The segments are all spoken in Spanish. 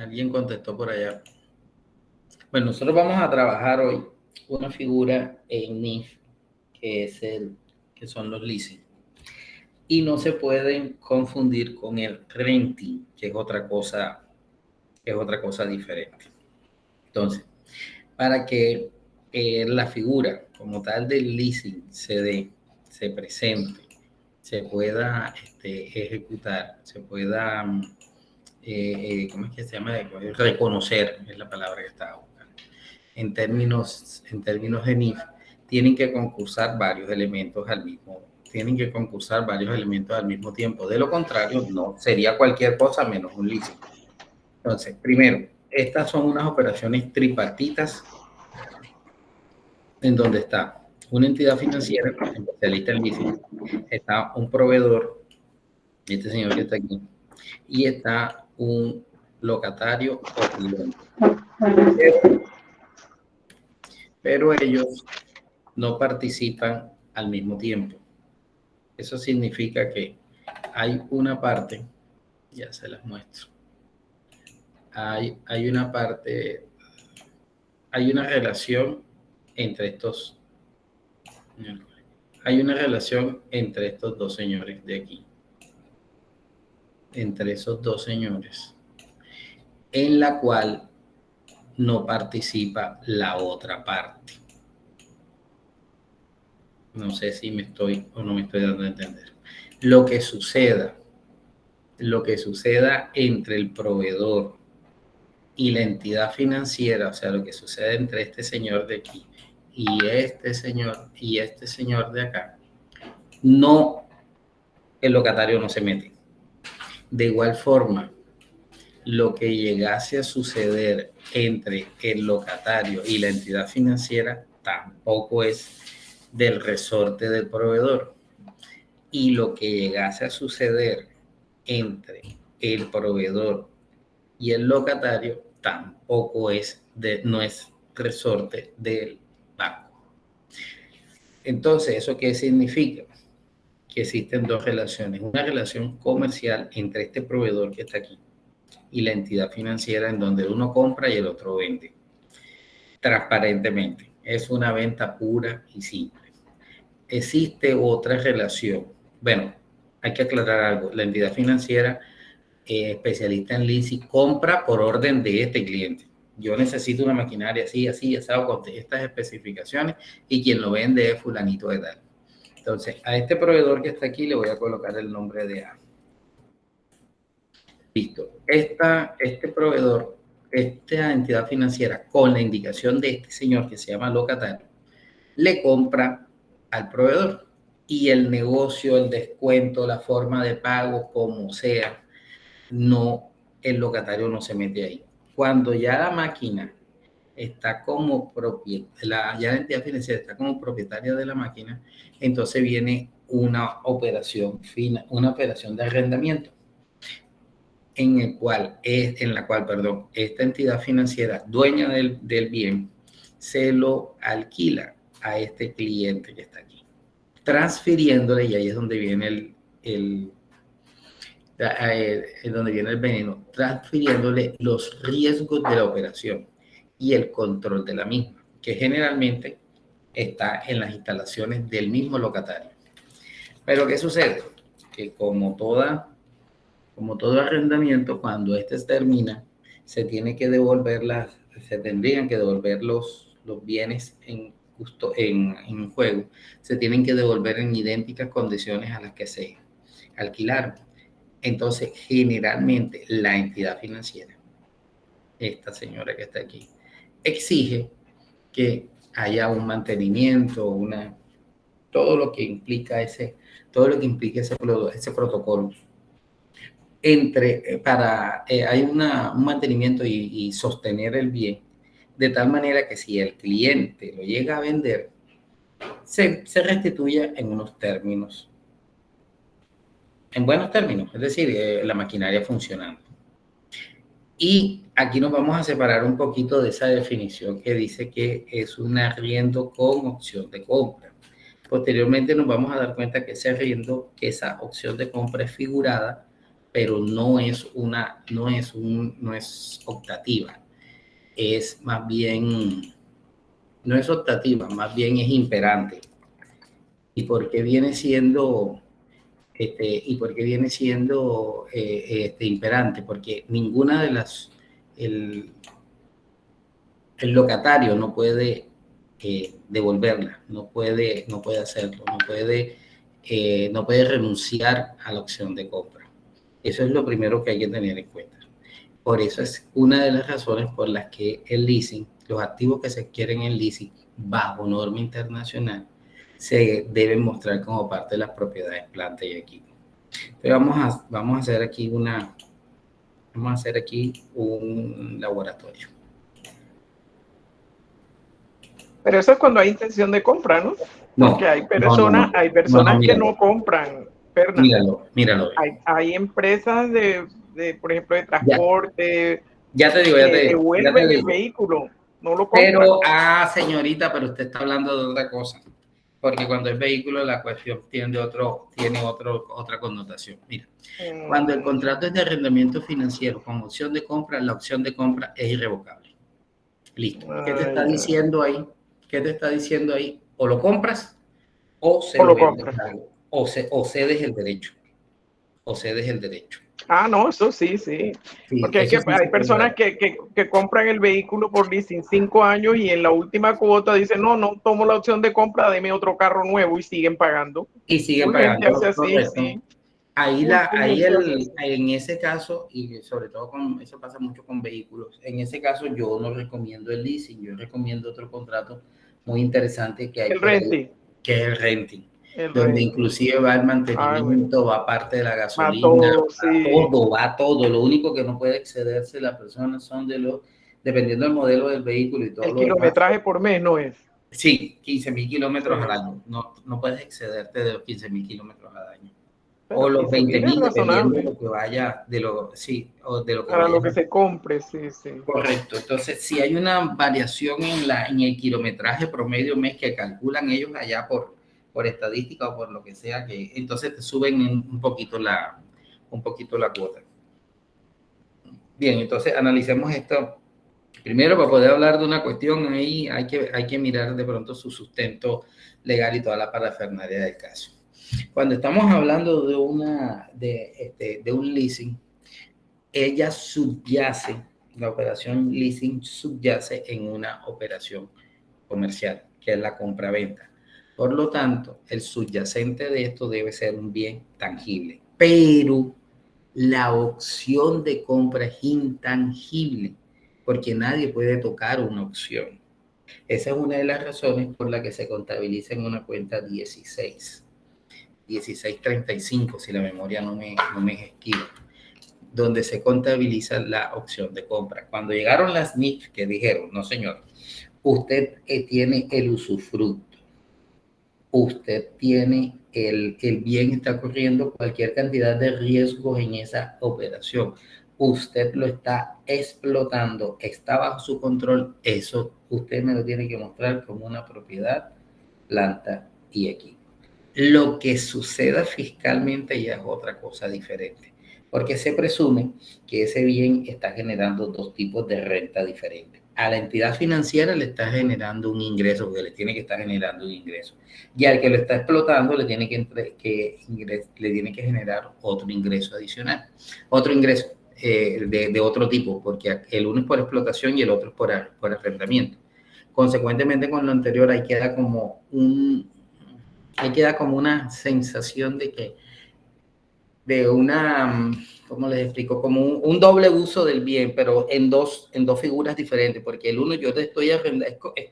Alguien contestó por allá. Bueno, nosotros vamos a trabajar hoy una figura en NIF que son los leasing. Y no se pueden confundir con el renting, que es otra cosa diferente. Entonces, para que la figura como tal del leasing se presente, se pueda ejecutar, se pueda, ¿cómo es que se llama? Reconocer, es la palabra que estaba buscando. En términos de NIF, tienen que concursar varios elementos al mismo tiempo. De lo contrario, no sería cualquier cosa menos un leasing. Entonces, primero, estas son unas operaciones tripartitas en donde está una entidad financiera, especialista en leasing, está un proveedor, este señor que está aquí, y está un locatario o cliente. Pero ellos no participan al mismo tiempo. Eso significa que hay una parte, ya se las muestro, hay una parte, hay una relación entre estos dos señores de aquí, entre esos dos señores, en la cual no participa la otra parte. No sé si me estoy o no me estoy dando a entender. Lo que suceda entre el proveedor y la entidad financiera, o sea, lo que sucede entre este señor de aquí y este señor de acá, no, el locatario no se mete. De igual forma, lo que llegase a suceder entre el locatario y la entidad financiera tampoco es del resorte del proveedor. Y lo que llegase a suceder entre el proveedor y el locatario tampoco no es resorte del banco. Entonces, ¿eso qué significa? Que existen dos relaciones. Una relación comercial entre este proveedor que está aquí y la entidad financiera, en donde uno compra y el otro vende. Transparentemente. Es una venta pura y simple. Existe otra relación. Bueno, hay que aclarar algo. La entidad financiera especialista en leasing compra por orden de este cliente. Yo necesito una maquinaria así, asado, con estas especificaciones, y quien lo vende es fulanito de tal. Entonces, a este proveedor que está aquí le voy a colocar el nombre de A. Listo. Este proveedor, esta entidad financiera, con la indicación de este señor que se llama locatario, le compra al proveedor. Y el negocio, el descuento, la forma de pago, como sea, no, el locatario no se mete ahí. Cuando ya la máquina está como propietaria, ya la entidad financiera está como propietaria de la máquina, entonces viene una operación de arrendamiento en la cual, esta entidad financiera, dueña del bien, se lo alquila a este cliente que está aquí, transfiriéndole, y ahí es donde viene donde viene el veneno, transfiriéndole los riesgos de la operación y el control de la misma, que generalmente está en las instalaciones del mismo locatario. Pero ¿qué sucede? Que como todo arrendamiento, cuando este termina, se tendrían que devolver los bienes en juego, se tienen que devolver en idénticas condiciones a las que se alquilaron. Entonces, generalmente, la entidad financiera, esta señora que está aquí, exige que haya un mantenimiento, todo lo que implica ese protocolo. Hay un mantenimiento y sostener el bien, de tal manera que si el cliente lo llega a vender, se restituya en buenos términos, es decir, la maquinaria funcionando. Y aquí nos vamos a separar un poquito de esa definición que dice que es un arriendo con opción de compra. Posteriormente nos vamos a dar cuenta que esa opción de compra es figurada pero no es optativa, es más bien, no es optativa, más bien es imperante. ¿Y por qué viene siendo imperante? Porque ninguna de las, el, el locatario no puede devolverla, no puede hacerlo, no puede renunciar a la opción de compra. Eso es lo primero que hay que tener en cuenta. Por eso es una de las razones por las que el leasing, los activos que se adquieren en leasing bajo norma internacional, se deben mostrar como parte de las propiedades, planta y equipo. Entonces vamos a hacer aquí un laboratorio. Pero eso es cuando hay intención de compra, ¿no? Porque hay personas que no compran. Míralo. Hay empresas por ejemplo, de transporte, ya te digo. devuelven el vehículo, no lo compran. Pero, señorita, pero usted está hablando de otra cosa. Porque cuando es vehículo, la cuestión tiene otra connotación. Mira, cuando el contrato es de arrendamiento financiero con opción de compra, la opción de compra es irrevocable. Listo. ¿Qué te está diciendo ahí? O lo compras o lo vendes algo, o cedes el derecho. Ah, no, eso sí. Porque hay personas que compran el vehículo por leasing 5 años y en la última cuota dicen, no tomo la opción de compra, deme otro carro nuevo y siguen pagando. Así. En ese caso, y sobre todo eso pasa mucho con vehículos, en ese caso yo no recomiendo el leasing, yo recomiendo otro contrato muy interesante que hay que es el renting. Donde inclusive va el mantenimiento, va parte de la gasolina, va todo. Lo único que no puede excederse la persona son dependiendo del modelo del vehículo y todo el kilometraje por mes, ¿no es? Sí, 15,000 kilómetros al año. No puedes excederte de los 15,000 kilómetros al año. Pero o los 20,000, dependiendo de lo que vaya, para lo que se compre, sí. Correcto. Entonces, si hay una variación en el kilometraje promedio mes que calculan ellos allá por estadística o por lo que sea, que entonces te suben un poquito la cuota. Bien, entonces analicemos esto. Primero, para poder hablar de una cuestión, ahí hay que mirar de pronto su sustento legal y toda la parafernalia del caso. Cuando estamos hablando de un leasing, la operación leasing subyace en una operación comercial, que es la compra-venta. Por lo tanto, el subyacente de esto debe ser un bien tangible, pero la opción de compra es intangible, porque nadie puede tocar una opción. Esa es una de las razones por la que se contabiliza en una cuenta 1635, si la memoria no me es esquiva, donde se contabiliza la opción de compra. Cuando llegaron las NIF que dijeron, no señor, usted tiene el usufructo, usted tiene el bien, está corriendo cualquier cantidad de riesgos en esa operación, usted lo está explotando, está bajo su control, eso usted me lo tiene que mostrar como una propiedad, planta y equipo. Lo que suceda fiscalmente ya es otra cosa diferente, porque se presume que ese bien está generando dos tipos de renta diferentes. A la entidad financiera le está generando un ingreso, porque le tiene que estar generando un ingreso, y al que lo está explotando le tiene que generar otro ingreso adicional, otro ingreso de otro tipo, porque el uno es por explotación y el otro es por arrendamiento. Consecuentemente, con lo anterior ahí queda como una sensación ¿cómo les explico? Como un doble uso del bien, pero en dos figuras diferentes, porque el uno yo te estoy arrendando, es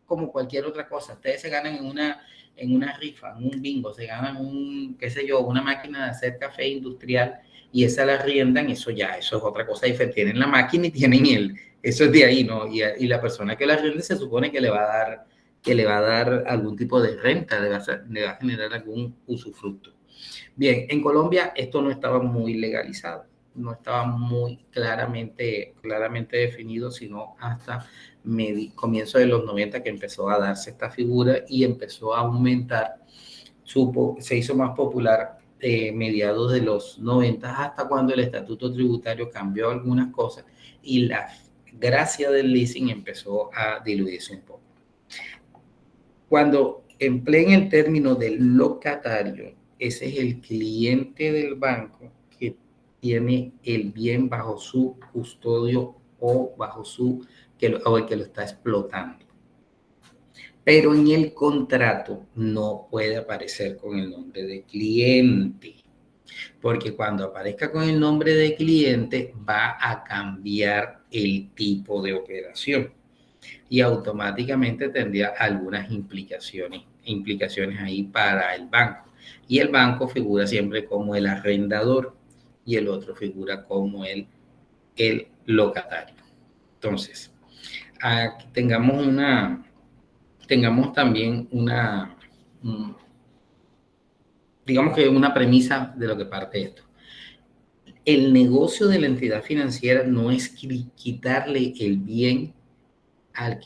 como cualquier otra cosa. Ustedes se ganan en una rifa, en un bingo, se ganan una máquina de hacer café industrial y esa la arriendan, eso es otra cosa diferente. Tienen la máquina y tienen eso es de ahí, ¿no? Y la persona que la arriende se supone que le va a dar algún tipo de renta, le va a generar algún usufructo. Bien, en Colombia esto no estaba muy legalizado, no estaba muy claramente definido, sino hasta comienzo de los 90 que empezó a darse esta figura y empezó a aumentar, se hizo más popular mediados de los 90, hasta cuando el estatuto tributario cambió algunas cosas y la gracia del leasing empezó a diluirse un poco. Cuando empleen el término del locatario, ese es el cliente del banco que tiene el bien bajo su custodio o bajo o el que lo está explotando. Pero en el contrato no puede aparecer con el nombre de cliente, porque cuando aparezca con el nombre de cliente va a cambiar el tipo de operación y automáticamente tendría algunas implicaciones ahí para el banco. Y el banco figura siempre como el arrendador y el otro figura como el locatario. Entonces, aquí tengamos también digamos que una premisa de lo que parte esto. El negocio de la entidad financiera no es quitarle el bien a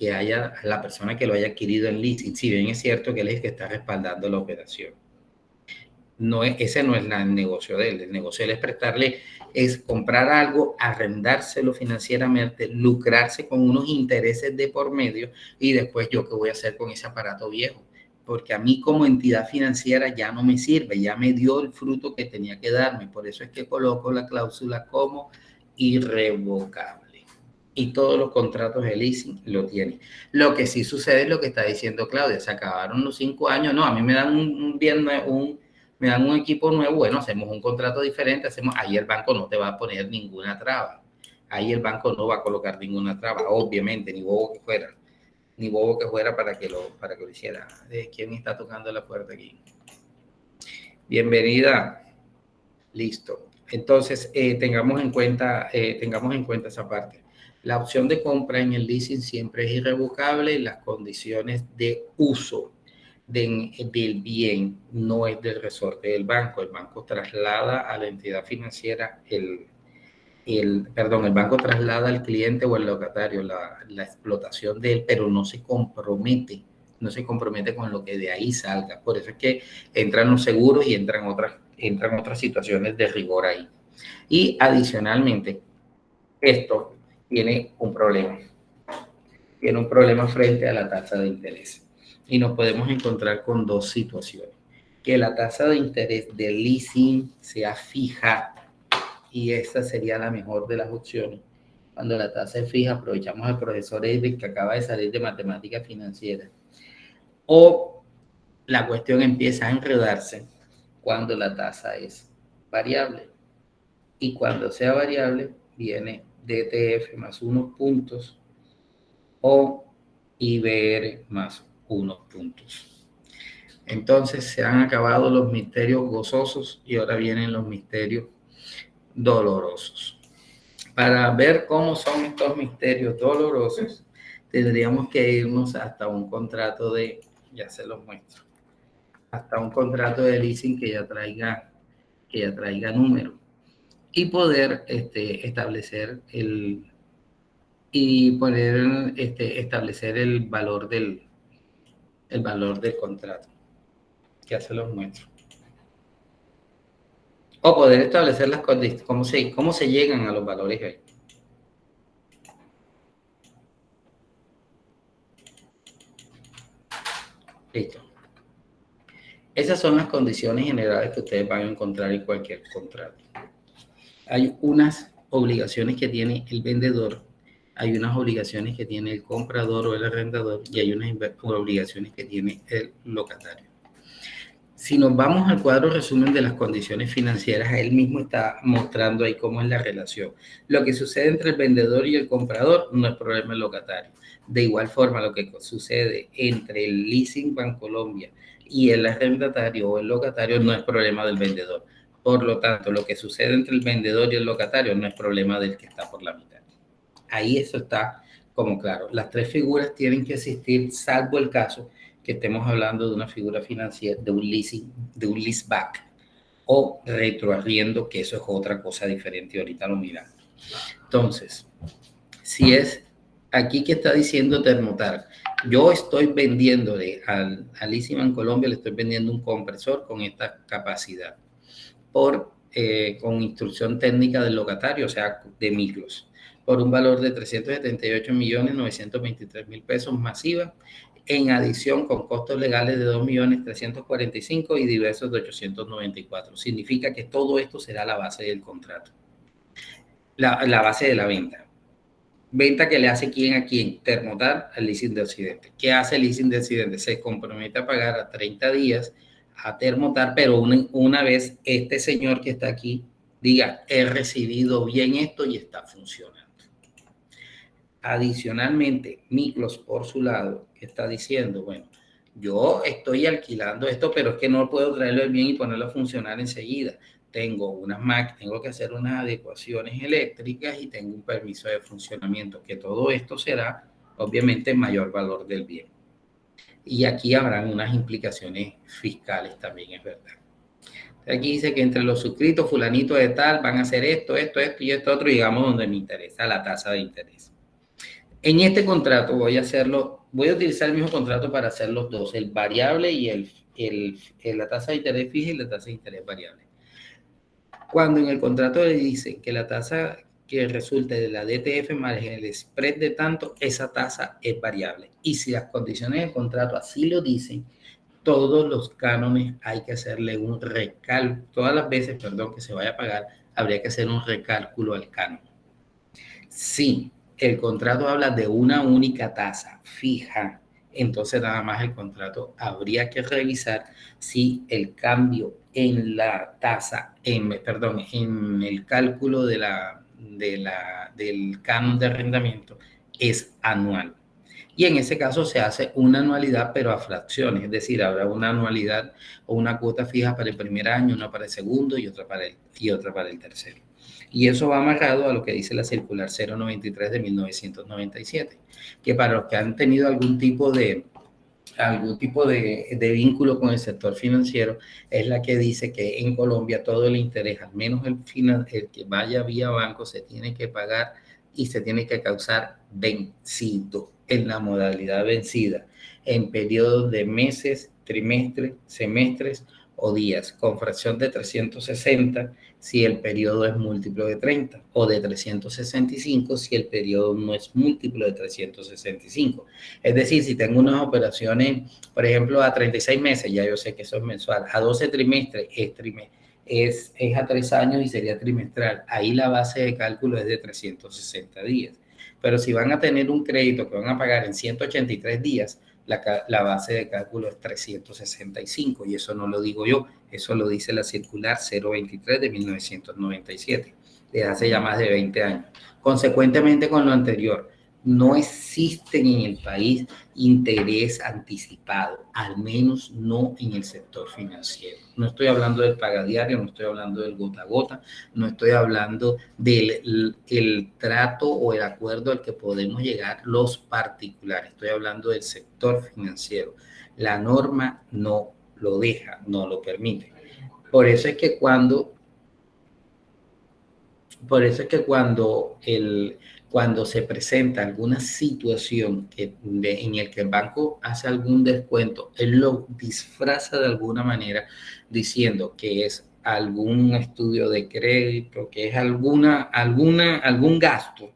la persona que lo haya adquirido en leasing, si bien es cierto que él es el que está respaldando la operación. Ese no es el negocio de él. El negocio de él es comprar algo, arrendárselo financieramente, lucrarse con unos intereses de por medio y después yo qué voy a hacer con ese aparato viejo. Porque a mí como entidad financiera ya no me sirve, ya me dio el fruto que tenía que darme. Por eso es que coloco la cláusula como irrevocable. Y todos los contratos de leasing lo tienen. Lo que sí sucede es lo que está diciendo Claudia, se acabaron los 5 años, no, a mí me dan me dan un equipo nuevo, bueno, hacemos un contrato diferente, ahí el banco no te va a poner ninguna traba, ahí el banco no va a colocar ninguna traba, obviamente, ni bobo que fuera para que lo hiciera. ¿Quién está tocando la puerta aquí? Bienvenida. Listo. Entonces, tengamos en cuenta esa parte. La opción de compra en el leasing siempre es irrevocable. Las condiciones de uso del bien no es del resorte del banco. El banco traslada a la entidad financiera el banco traslada al cliente o al locatario la explotación de él, pero no se compromete con lo que de ahí salga. Por eso es que entran los seguros y entran otras situaciones de rigor ahí. Y adicionalmente, esto tiene un problema. Tiene un problema frente a la tasa de interés. Y nos podemos encontrar con dos situaciones. Que la tasa de interés del leasing sea fija, y esa sería la mejor de las opciones. Cuando la tasa es fija, aprovechamos al profesor Edwin que acaba de salir de matemática financiera. O la cuestión empieza a enredarse cuando la tasa es variable. Y cuando sea variable, viene DTF más unos puntos o IBR más unos puntos. Entonces se han acabado los misterios gozosos y ahora vienen los misterios dolorosos. Para ver cómo son estos misterios dolorosos, tendríamos que irnos hasta un contrato ya se los muestro, hasta un contrato de leasing que ya traiga número y poder establecer el valor del contrato. Ya se los muestro. O poder establecer las condiciones, cómo se llegan a los valores ahí. Listo. Esas son las condiciones generales que ustedes van a encontrar en cualquier contrato. Hay unas obligaciones que tiene el vendedor, hay unas obligaciones que tiene el comprador o el arrendador y hay unas obligaciones que tiene el locatario. Si nos vamos al cuadro resumen de las condiciones financieras, él mismo está mostrando ahí cómo es la relación. Lo que sucede entre el vendedor y el comprador no es problema del locatario. De igual forma, lo que sucede entre el Leasing Bancolombia y el arrendatario o el locatario no es problema del vendedor. Por lo tanto, lo que sucede entre el vendedor y el locatario no es problema del que está por la mitad. Ahí eso está como claro. Las tres figuras tienen que existir, salvo el caso que estemos hablando de una figura financiera, de un leaseback o retroarriendo, que eso es otra cosa diferente, ahorita lo miramos. Entonces, si es aquí que está diciendo Termotar, yo estoy vendiéndole al Leasing Bancolombia, le estoy vendiendo un compresor con esta capacidad. con instrucción técnica del locatario, o sea, de Miclos, por un valor de 378.923.000 pesos masiva, en adición con costos legales de 2.345.000 y diversos de 894. Significa que todo esto será la base del contrato, la base de la venta. Venta que le hace quién a quién, Termotar al leasing de Occidente. ¿Qué hace el leasing de Occidente? Se compromete a pagar a 30 días a Termotar, pero una vez este señor que está aquí diga, he recibido bien esto y está funcionando. Adicionalmente, Miclos, por su lado, está diciendo, bueno, yo estoy alquilando esto, pero es que no puedo traerlo bien y ponerlo a funcionar enseguida. Tengo que hacer unas adecuaciones eléctricas y tengo un permiso de funcionamiento, que todo esto será, obviamente, mayor valor del bien. Y aquí habrán unas implicaciones fiscales también, es verdad. Aquí dice que entre los suscritos, fulanito de tal, van a hacer esto y esto otro, y llegamos donde me interesa, la tasa de interés. En este contrato voy a utilizar el mismo contrato para hacer los dos, el variable y la tasa de interés fija y la tasa de interés variable. Cuando en el contrato le dicen que la tasa que resulte de la DTF más el spread de tanto, esa tasa es variable. Y si las condiciones del contrato así lo dicen, todos los cánones hay que hacerle un recálculo. Todas las veces, que se vaya a pagar, habría que hacer un recálculo al canon. Sí. El contrato habla de una única tasa fija, entonces nada más el contrato habría que revisar si el cambio en la tasa, en el cálculo del canon de arrendamiento es anual. Y en ese caso se hace una anualidad, pero a fracciones, es decir, habrá una anualidad o una cuota fija para el primer año, una para el segundo y otra para el tercero. Y eso va amarrado a lo que dice la circular 093 de 1997, que para los que han tenido algún tipo de vínculo con el sector financiero, es la que dice que en Colombia todo el interés, al menos el que vaya vía banco, se tiene que pagar y se tiene que causar vencido, en la modalidad vencida, en periodos de meses, trimestres, semestres o días, con fracción de 360 si el periodo es múltiplo de 30, o de 365 si el periodo no es múltiplo de 365. Es decir, si tengo unas operaciones, por ejemplo, a 36 meses, ya yo sé que eso es mensual, a 12 trimestres es a 3 años y sería trimestral. Ahí la base de cálculo es de 360 días. Pero si van a tener un crédito que van a pagar en 183 días, la base de cálculo es 365, y eso no lo digo yo, eso lo dice la circular 023 de 1997, desde hace ya más de 20 años. Consecuentemente con lo anterior, no existen en el país interés anticipado, al menos no en el sector financiero. No estoy hablando del pagadiario, no estoy hablando del gota a gota, no estoy hablando del trato o el acuerdo al que podemos llegar los particulares. Estoy hablando del sector financiero. La norma no lo deja, no lo permite. Por eso es que cuando se presenta alguna situación en el que el banco hace algún descuento, él lo disfraza de alguna manera diciendo que es algún estudio de crédito, que es algún gasto,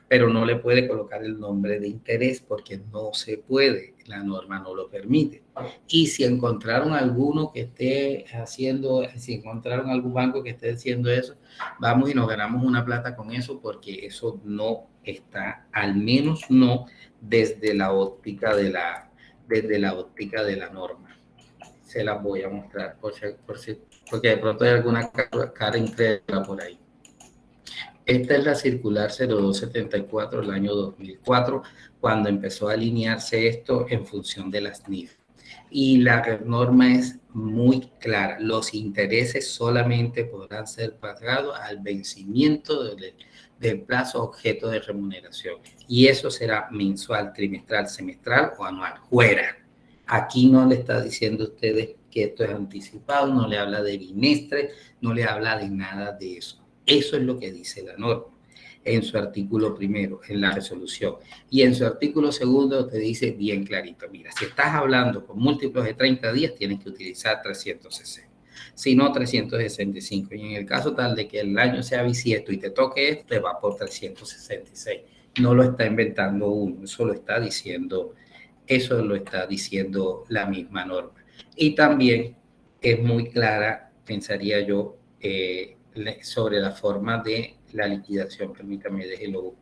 pero no le puede colocar el nombre de interés porque no se puede, la norma no lo permite. Y si encontraron alguno que esté si encontraron algún banco que esté haciendo eso, vamos y nos ganamos una plata con eso, porque eso no está, al menos no desde la óptica de la norma. Se las voy a mostrar porque de pronto hay alguna cara incrédula por ahí. Esta es la circular 0274 del año 2004, cuando empezó a alinearse esto en función de las NIF. Y la norma es muy clara. Los intereses solamente podrán ser pagados al vencimiento del plazo objeto de remuneración. Y eso será mensual, trimestral, semestral o anual. Fuera. Aquí no le está diciendo a ustedes que esto es anticipado, no le habla de bimestre, no le habla de nada de eso. Eso es lo que dice la norma en su artículo primero, en la resolución. Y en su artículo segundo te dice bien clarito, mira, si estás hablando con múltiplos de 30 días, tienes que utilizar 360. sino 365. Y en el caso tal de que el año sea bisiesto y te toque esto, te va por 366. No lo está inventando uno, eso lo está diciendo la misma norma. Y también es muy clara, pensaría yo, sobre la forma de la liquidación. Permítame, déjelo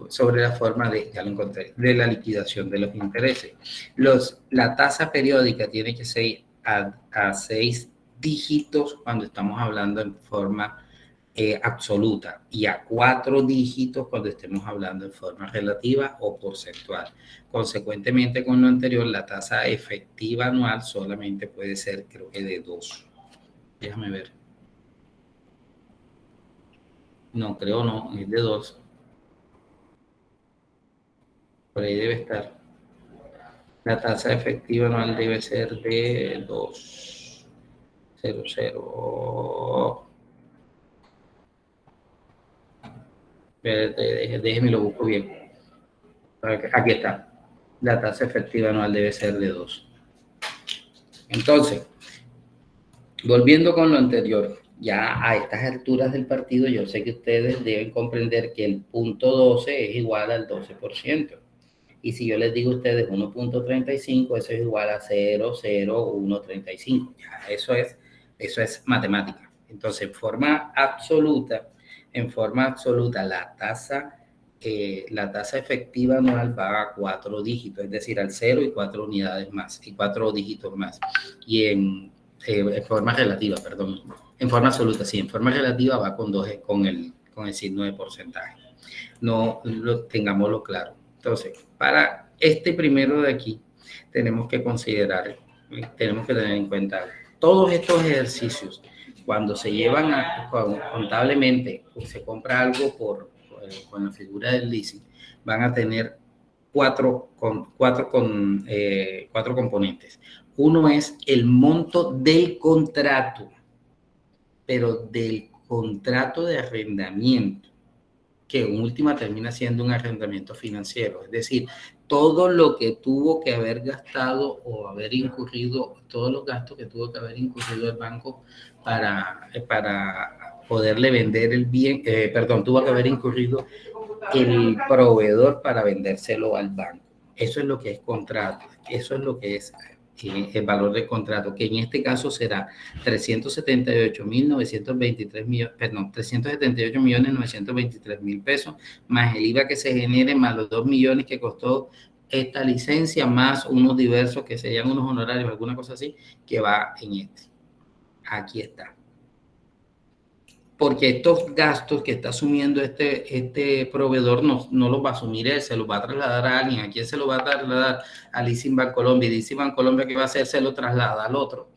sobre la forma de, ya lo encontré, de la liquidación de los intereses. La tasa periódica tiene que ser a 6 dígitos cuando estamos hablando en forma absoluta y a 4 dígitos cuando estemos hablando en forma relativa o porcentual. Consecuentemente, con lo anterior, la tasa efectiva anual solamente puede ser, creo que de 2. Déjame ver. No, creo no, es de 2. Por ahí debe estar. La tasa efectiva anual debe ser de 2,00. Déjeme lo busco bien. Aquí está. La tasa efectiva anual debe ser de 2. Entonces, volviendo con lo anterior, ya a estas alturas del partido, yo sé que ustedes deben comprender que el punto 12 es igual al 12%. Y si yo les digo a ustedes 1.35, eso es igual a 0,0135. Ya, eso es matemática. Entonces, en forma absoluta, la tasa efectiva anual va a 4 dígitos, es decir, al 0 y 4 unidades más, y 4 dígitos más. Y en forma relativa, perdón, en forma absoluta, sí, en forma relativa va con el signo de porcentaje. No tengámoslo claro. Entonces, para este primero de aquí, tenemos que tener en cuenta todos estos ejercicios. Cuando se llevan contablemente o se compra algo con la figura del leasing, van a tener cuatro componentes. Uno es el monto del contrato, pero del contrato de arrendamiento, que en última termina siendo un arrendamiento financiero, es decir, todo lo que tuvo que haber gastado o haber incurrido, todos los gastos que tuvo que haber incurrido el banco para poderle vender el bien, tuvo que haber incurrido el proveedor para vendérselo al banco. Eso es lo que es contrato, eso es lo que es el valor del contrato, que en este caso será 378.923.000 pesos, más el IVA que se genere, más los 2 millones que costó esta licencia, más unos diversos que serían unos honorarios, alguna cosa así, que va en este. Aquí está. Porque estos gastos que está asumiendo este proveedor no los va a asumir él, se los va a trasladar a alguien. ¿A quién se lo va a trasladar? A Leasing Bancolombia. Y Leasing Bancolombia, ¿qué va a hacer? Se lo traslada al otro,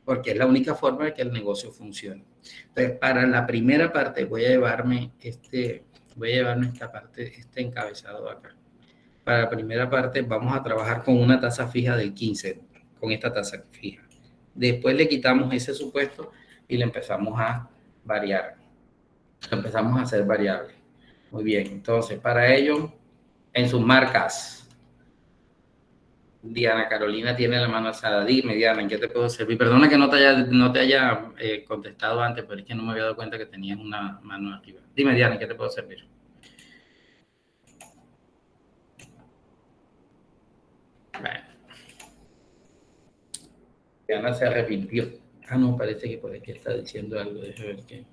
porque es la única forma de que el negocio funcione. Entonces, para la primera parte voy a llevarme esta parte, este encabezado acá. Para la primera parte vamos a trabajar con una tasa fija del 15, con esta tasa fija. Después le quitamos ese supuesto y le empezamos a variar. Empezamos a hacer variables. Muy bien, entonces para ello, en sus marcas, Diana Carolina tiene la mano alzada. Dime, Diana, ¿en qué te puedo servir? Perdona que no te haya contestado antes, pero es que no me había dado cuenta que tenías una mano arriba. Dime, Diana, ¿en qué te puedo servir? Bueno. Diana se arrepintió. Ah, no, parece que por aquí está diciendo algo. Déjame ver qué.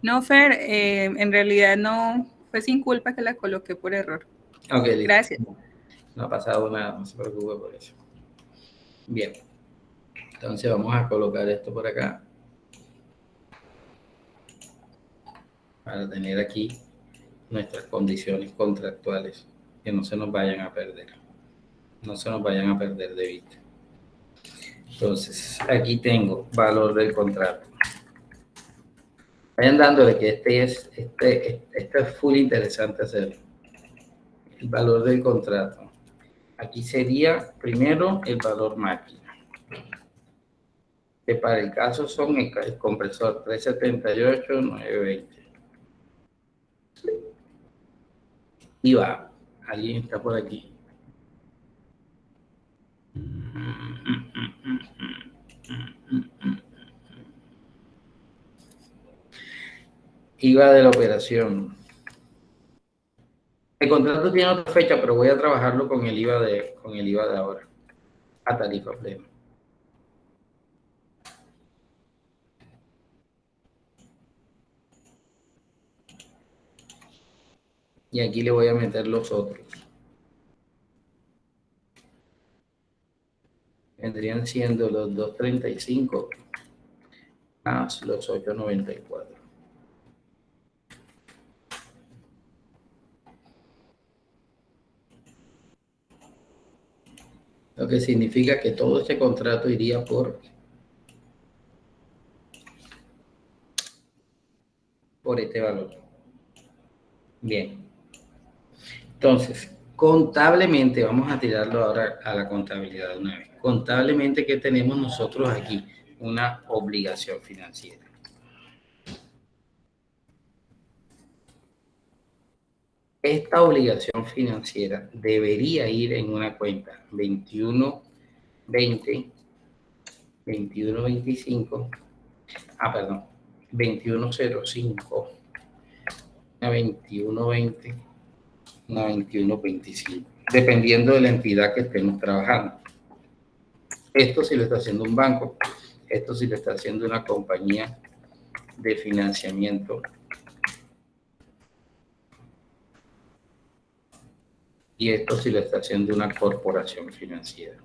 No, Fer, en realidad no, fue sin culpa que la coloqué por error. Ok, listo. Gracias. No ha pasado nada, no se preocupe por eso. Bien. Entonces vamos a colocar esto por acá. Para tener aquí nuestras condiciones contractuales, que no se nos vayan a perder. No se nos vayan a perder de vista. Entonces, aquí tengo valor del contrato. Vayan dándole que esto es full interesante hacerlo. El valor del contrato. Aquí sería primero el valor máquina. Que para el caso son el compresor 378,920. Y va, alguien está por aquí. IVA de la operación. El contrato tiene otra fecha, pero voy a trabajarlo con el IVA de ahora, a tarifa plena. Y aquí le voy a meter los otros. Vendrían siendo los 235 más los 894. Lo que significa que todo este contrato iría por este valor. Bien. Entonces, contablemente, vamos a tirarlo ahora a la contabilidad de una vez. Contablemente, ¿qué tenemos nosotros aquí? Una obligación financiera. Esta obligación financiera debería ir en una cuenta 2120, 2125, perdón, 2105, una 2120, una 2125, dependiendo de la entidad que estemos trabajando. Esto sí lo está haciendo un banco, esto sí lo está haciendo una compañía de financiamiento. Y esto sí lo está haciendo una corporación financiera.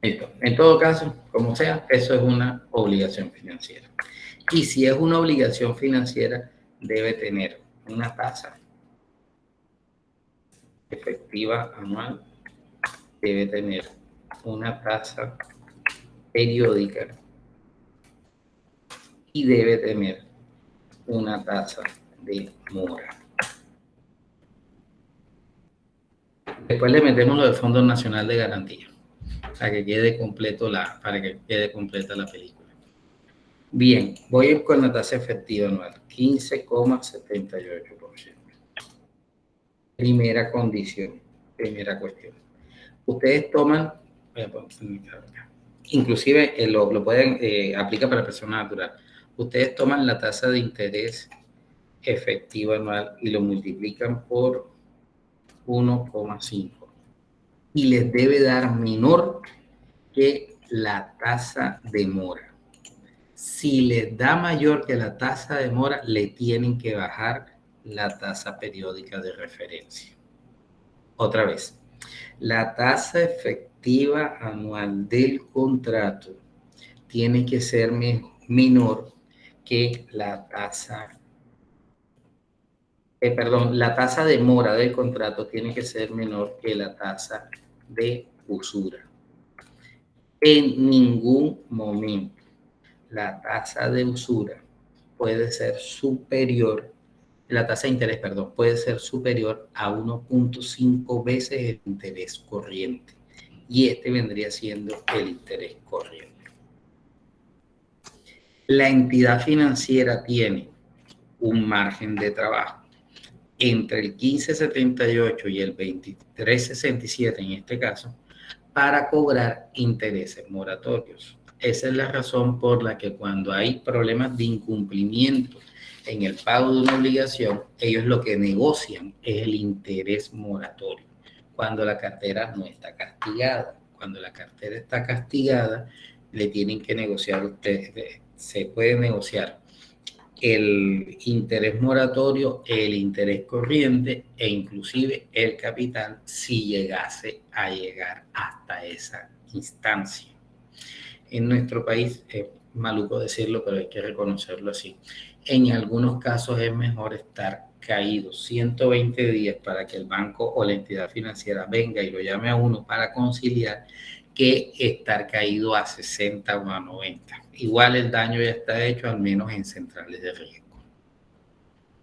Listo. En todo caso, como sea, eso es una obligación financiera. Y si es una obligación financiera, debe tener una tasa efectiva anual, debe tener una tasa periódica y debe tener una tasa de mora. Después le metemos lo del Fondo Nacional de Garantía para que quede completa la película. Bien, voy a ir con la tasa efectiva anual, 15,78%. Primera condición, primera cuestión. Ustedes toman, inclusive lo pueden aplicar para persona natural. Ustedes toman la tasa de interés efectiva anual y lo multiplican por 1,5 y les debe dar menor que la tasa de mora. Si les da mayor que la tasa de mora, le tienen que bajar la tasa periódica de referencia. Otra vez, la tasa efectiva anual del contrato tiene que ser menor que la tasa, la tasa de mora del contrato tiene que ser menor que la tasa de usura. En ningún momento la tasa de usura puede ser superior, la tasa de interés, puede ser superior a 1.5 veces el interés corriente. Y este vendría siendo el interés corriente. La entidad financiera tiene un margen de trabajo entre el 15.78 y el 23.67 en este caso, para cobrar intereses moratorios. Esa es la razón por la que cuando hay problemas de incumplimiento en el pago de una obligación, ellos lo que negocian es el interés moratorio, cuando la cartera no está castigada. Cuando la cartera está castigada, le tienen que negociar ustedes, se puede negociar el interés moratorio, el interés corriente e inclusive el capital si llegase a llegar hasta esa instancia. En nuestro país, es maluco decirlo, pero hay que reconocerlo así. En algunos casos es mejor estar caído 120 días para que el banco o la entidad financiera venga y lo llame a uno para conciliar, que estar caído a 60 o a 90. Igual el daño ya está hecho, al menos en centrales de riesgo.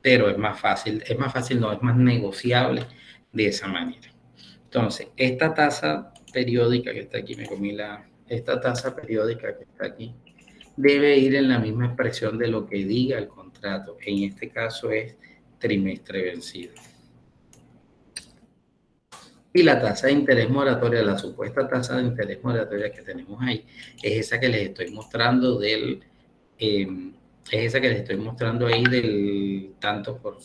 Pero es más fácil, es más negociable de esa manera. Entonces, esta tasa periódica que está aquí, esta tasa periódica que está aquí, debe ir en la misma expresión de lo que diga el contrato. En este caso es trimestre vencido. Y la tasa de interés moratoria, la supuesta tasa de interés moratoria que tenemos ahí, es esa que les estoy mostrando es esa que les estoy mostrando ahí del tanto por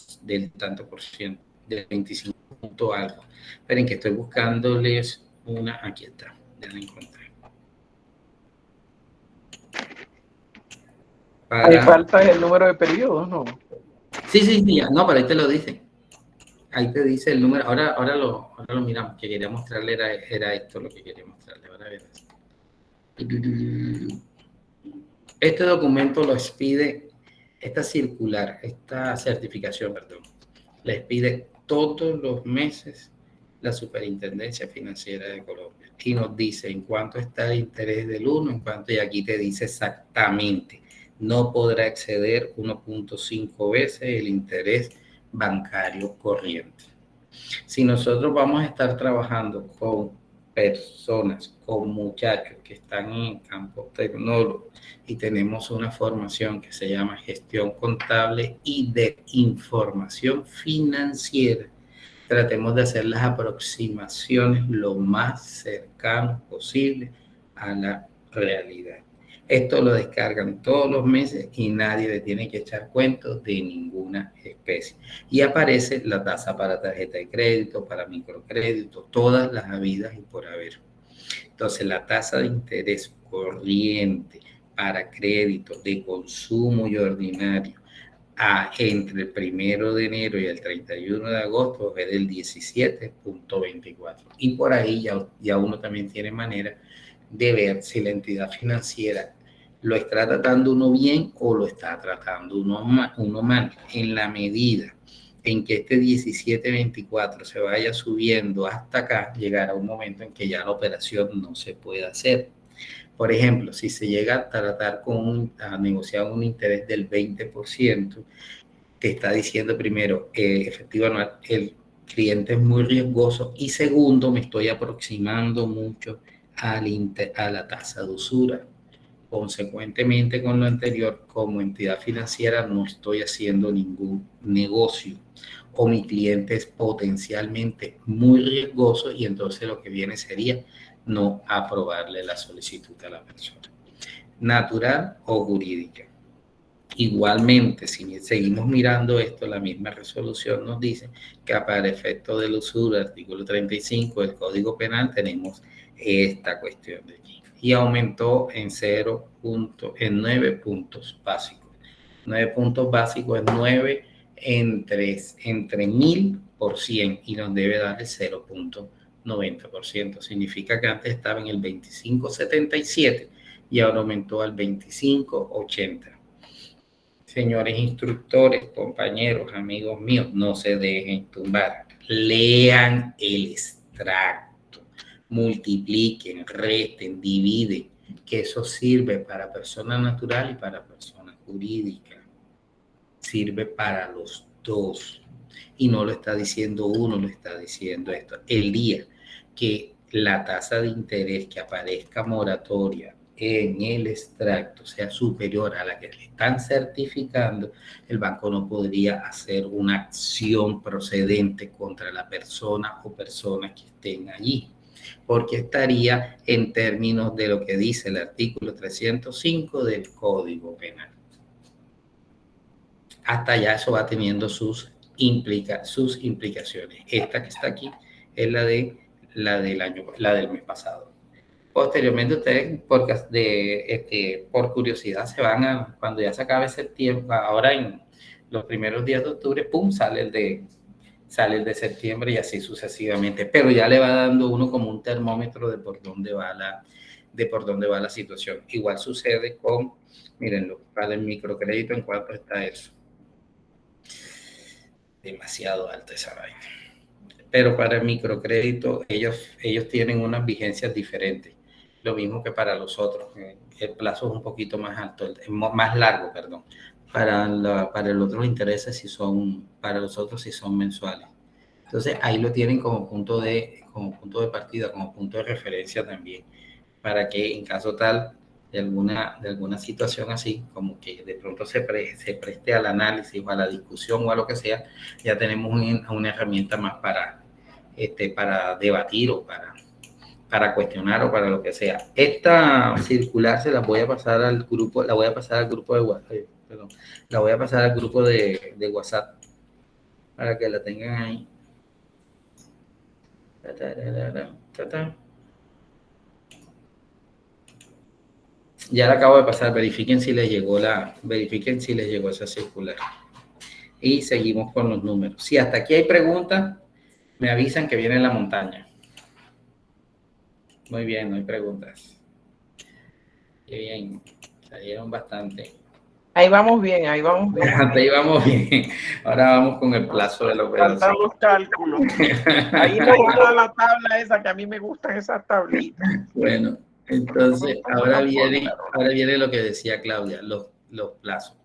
ciento, del 25 punto algo. Esperen que estoy buscándoles una, aquí está, ya la encontré. Ahí falta el número de periodos, ¿no? Sí, ya. No, pero ahí te lo dice. Ahí te dice el número. Ahora lo miramos. Que quería mostrarle era esto lo que quería mostrarle. Ahora verás. Este documento lo expide, esta certificación, perdón, la expide todos los meses la Superintendencia Financiera de Colombia y nos dice en cuánto está el interés del 1, en cuánto, y aquí te dice exactamente, no podrá exceder 1.5 veces el interés bancario corriente. Si nosotros vamos a estar trabajando con personas, con muchachos que están en campo tecnólogo y tenemos una formación que se llama gestión contable y de información financiera, tratemos de hacer las aproximaciones lo más cercanas posible a la realidad. Esto lo descargan todos los meses y nadie le tiene que echar cuentos de ninguna especie. Y aparece la tasa para tarjeta de crédito, para microcrédito, todas las habidas y por haber. Entonces, la tasa de interés corriente para crédito de consumo y ordinario entre el 1 de enero y el 31 de agosto es del 17.24. Y por ahí ya uno también tiene manera de ver si la entidad financiera lo está tratando uno bien o lo está tratando uno mal. En la medida en que este 17.24 se vaya subiendo hasta acá, llegará un momento en que ya la operación no se puede hacer. Por ejemplo, si se llega a tratar a negociar un interés del 20%, te está diciendo primero, efectivo anual, el cliente es muy riesgoso, y segundo, me estoy aproximando mucho a la tasa de usura. Consecuentemente, con lo anterior, como entidad financiera no estoy haciendo ningún negocio, o mi cliente es potencialmente muy riesgoso, y entonces lo que viene sería no aprobarle la solicitud a la persona, natural o jurídica. Igualmente, si seguimos mirando esto, la misma resolución nos dice que para efecto del usura, artículo 35 del Código Penal, tenemos esta cuestión de aquí. Y aumentó en 9 puntos básicos. 9 puntos básicos es 9 entre 1000%, y nos debe dar el 0.90%. Significa que antes estaba en el 25.77 y ahora aumentó al 25.80. Señores instructores, compañeros, amigos míos, no se dejen tumbar. Lean el extracto, multipliquen, resten, dividen, que eso sirve para persona natural y para persona jurídica. Sirve para los dos. Y no lo está diciendo uno, lo está diciendo esto. El día que la tasa de interés que aparezca moratoria en el extracto sea superior a la que le están certificando, el banco no podría hacer una acción procedente contra la persona o personas que estén allí, porque estaría en términos de lo que dice el artículo 305 del Código Penal. Hasta allá eso va teniendo sus implicaciones. Esta que está aquí es la del mes pasado. Posteriormente, ustedes, por curiosidad, se van cuando ya se acabe septiembre, ahora en los primeros días de octubre, ¡pum!, sale el de septiembre, y así sucesivamente. Pero ya le va dando uno como un termómetro de por dónde va la situación. Igual sucede con, mírenlo, para el microcrédito, ¿en cuánto está eso? Demasiado alta esa vaina. Pero para el microcrédito, ellos tienen unas vigencias diferentes. Lo mismo que para los otros. El plazo es un poquito más alto, más largo, perdón. Para los otros intereses para los otros sí son mensuales. Entonces ahí lo tienen como punto de partida, como punto de referencia también, para que en caso tal de alguna situación así, como que de pronto se preste al análisis o a la discusión o a lo que sea, ya tenemos una herramienta más para para debatir o para cuestionar o para lo que sea. Esta circular se la voy a pasar al grupo, la voy a pasar al grupo de WhatsApp, perdón, la voy a pasar al grupo de WhatsApp para que la tengan ahí. Ya la acabo de pasar, verifiquen si les llegó esa circular. Y seguimos con los números. Si hasta aquí hay preguntas, me avisan que viene la montaña. Muy bien, no hay preguntas. Qué bien, salieron bastante. Ahí vamos bien, ahí vamos bien. Ahí vamos bien. Ahora vamos con el plazo de la operación. Faltan los cálculos. Ahí nos van a dar la tabla esa, que a mí me gustan esas tablitas. Bueno, entonces ahora viene lo que decía Claudia, los plazos.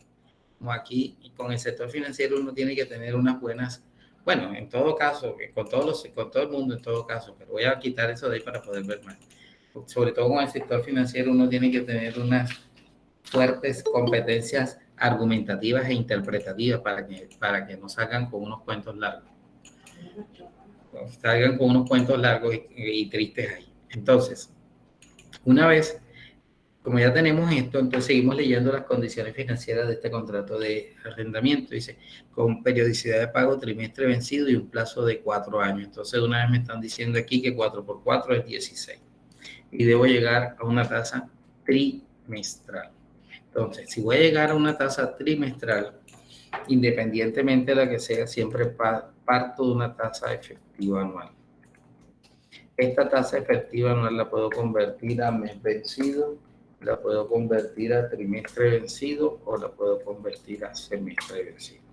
Como aquí, con el sector financiero uno tiene que tener unas buenas, bueno, en todo caso, con todo el mundo en todo caso, pero voy a quitar eso de ahí para poder ver más. Sobre todo con el sector financiero uno tiene que tener unas fuertes competencias argumentativas e interpretativas para que no salgan con unos cuentos largos. Salgan con unos cuentos largos y tristes ahí. Entonces, una vez, como ya tenemos esto, entonces seguimos leyendo las condiciones financieras de este contrato de arrendamiento. Dice, con periodicidad de pago, trimestre vencido y un plazo de 4 años. Entonces, una vez me están diciendo aquí que 4 por 4 es 16. Y debo llegar a una tasa trimestral. Entonces, si voy a llegar a una tasa trimestral, independientemente de la que sea, siempre parto de una tasa efectiva anual. Esta tasa efectiva anual la puedo convertir a mes vencido, la puedo convertir a trimestre vencido o la puedo convertir a semestre vencido.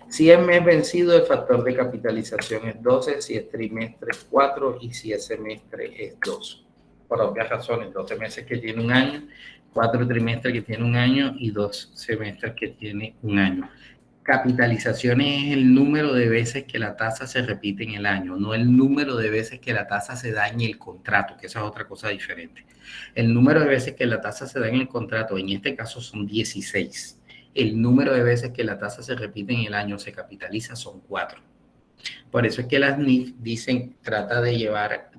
Si es mes vencido, el factor de capitalización es 12, si es trimestre es 4 y si es semestre es 2. Por obvias razones, 12 meses que tiene un año, 4 trimestres que tiene un año y 2 semestres que tiene un año. Capitalización es el número de veces que la tasa se repite en el año, no el número de veces que la tasa se da en el contrato, que esa es otra cosa diferente. El número de veces que la tasa se da en el contrato, en este caso son 16. El número de veces que la tasa se repite en el año, se capitaliza, son 4. Por eso es que las NIF dicen, trata de llevar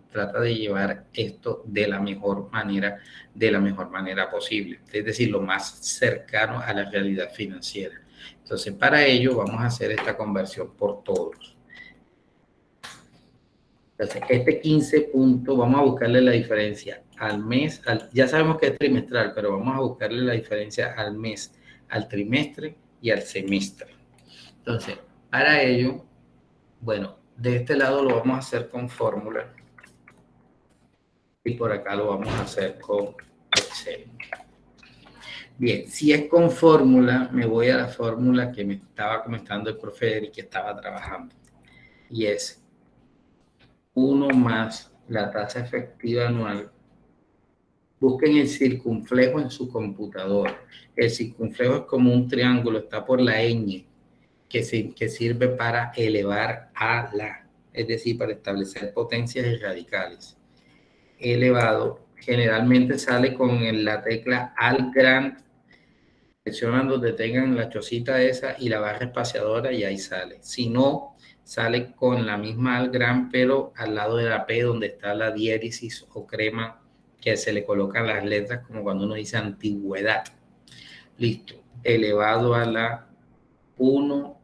esto de la mejor manera posible, es decir, lo más cercano a la realidad financiera. Entonces, para ello vamos a hacer esta conversión por todos. Entonces, este 15 puntos, vamos a buscarle la diferencia al mes, ya sabemos que es trimestral, pero vamos a buscarle la diferencia al mes, al trimestre y al semestre. Entonces, para ello, bueno, de este lado lo vamos a hacer con fórmula y por acá lo vamos a hacer con Excel. Bien, si es con fórmula, me voy a la fórmula que me estaba comentando el profe Eric que estaba trabajando. Y es 1 más la tasa efectiva anual. Busquen el circunflejo en su computadora. El circunflejo es como un triángulo, está por la ñ, que sirve para elevar a la, es decir, para establecer potencias y radicales. Elevado, generalmente sale con la tecla al gran. Presionan donde tengan la chocita esa y la barra espaciadora y ahí sale. Si no, sale con la misma al gran, pero al lado de la P donde está la diéresis o crema que se le colocan las letras como cuando uno dice antigüedad. Listo. Elevado a la 1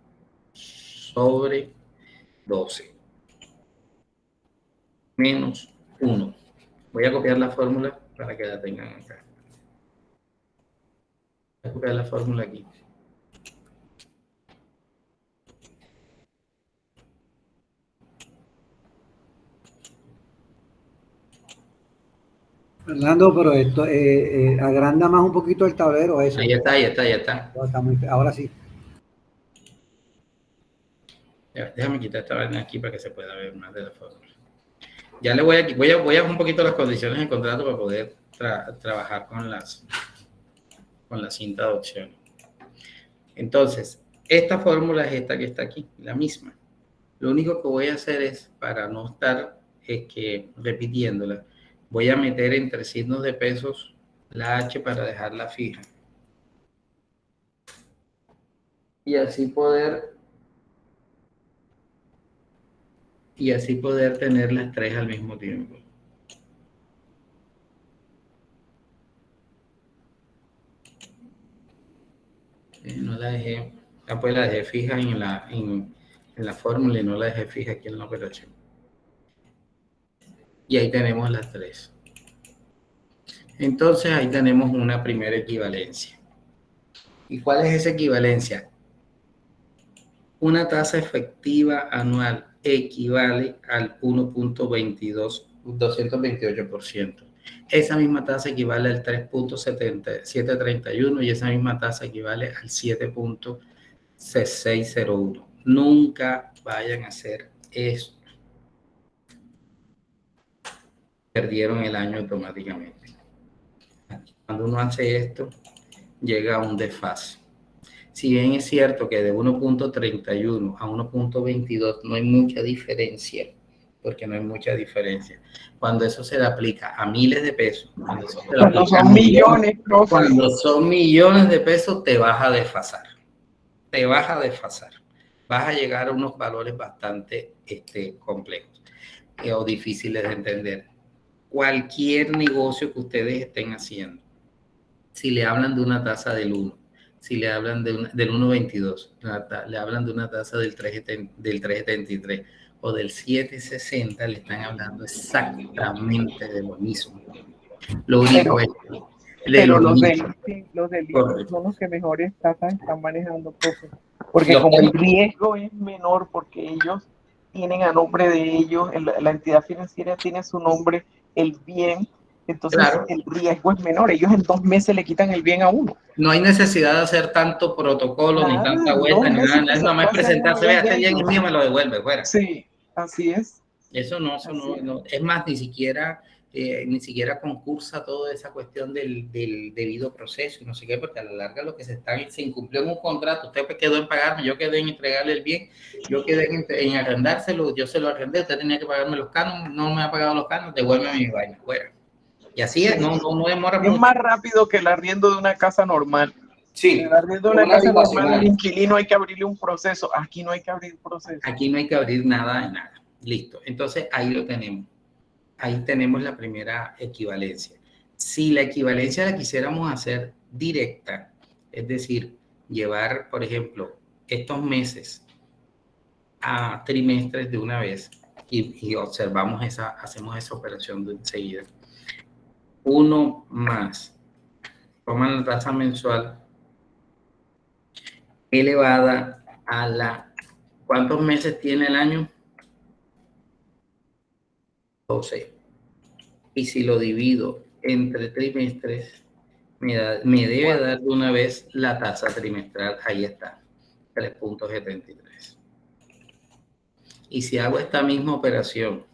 sobre 12. Menos 1. Voy a copiar la fórmula para que la tengan acá. Voy a copiar la fórmula aquí. Fernando, pero esto agranda más un poquito el tablero eso. Ahí está. Ahora sí. Déjame quitar esta vaina aquí para que se pueda ver más de la fórmula. Ya le voy a un poquito las condiciones del contrato para poder trabajar con la cinta de opciones. Entonces, esta fórmula es esta que está aquí, la misma. Lo único que voy a hacer es, para no estar repitiéndola, voy a meter entre signos de pesos la H para dejarla fija. Y así poder y así poder tener las tres al mismo tiempo. No la dejé, pues la dejé fija en la fórmula y no la dejé fija aquí en la operación. Y ahí tenemos las tres. Entonces ahí tenemos una primera equivalencia. ¿Y cuál es esa equivalencia? Una tasa efectiva anual equivale al 1.228%. Esa misma tasa equivale al 3.7731 y esa misma tasa equivale al 7.6601. Nunca vayan a hacer esto. Perdieron el año automáticamente. Cuando uno hace esto, llega a un desfase. Si bien es cierto que de 1.31 a 1.22 no hay mucha diferencia, porque no hay mucha diferencia. Cuando eso se le aplica a miles de pesos, cuando son millones, cuando son millones de pesos, te vas a desfasar. Te vas a desfasar. Vas a llegar a unos valores bastante complejos o difíciles de entender. Cualquier negocio que ustedes estén haciendo, si le hablan de una tasa del 1, si le hablan del 1.22, le hablan de una tasa del 3.73 o del 7.60, le están hablando exactamente de lo mismo. Lo único es pero los del son los que mejores tasas están manejando, profe. Porque como el riesgo es menor, porque ellos tienen a nombre de ellos, la entidad financiera tiene su nombre, el bien. Entonces claro, el riesgo es menor. Ellos en 2 meses le quitan el bien a uno. No hay necesidad de hacer tanto protocolo, ni tanta vuelta, ni nada. Nada más presentarse, vea, este bien es mío, me lo devuelve, fuera. Sí, así es. Eso no. Es más, ni siquiera concursa toda esa cuestión del debido proceso y no sé qué, porque a la larga lo que se incumplió en un contrato. Usted quedó en pagarme, yo quedé en entregarle el bien, yo quedé en arrendárselo, yo se lo arrendé, usted tenía que pagarme los cánones, no me ha pagado los cánones, devuélveme mi vaina, fuera. Y así es, no demora mucho. Es más rápido que el arriendo de una casa normal. Sí. El arriendo de una casa normal, el inquilino hay que abrirle un proceso. Aquí no hay que abrir proceso. Aquí no hay que abrir nada de nada. Listo. Entonces, ahí lo tenemos. Ahí tenemos la primera equivalencia. Si la equivalencia la quisiéramos hacer directa, es decir, llevar, por ejemplo, estos meses a trimestres de una vez y observamos hacemos esa operación de enseguida. 1 más, toman la tasa mensual elevada a la, ¿cuántos meses tiene el año? 12. Y si lo divido entre trimestres, me debe dar de una vez la tasa trimestral, ahí está, 3.73. Y si hago esta misma operación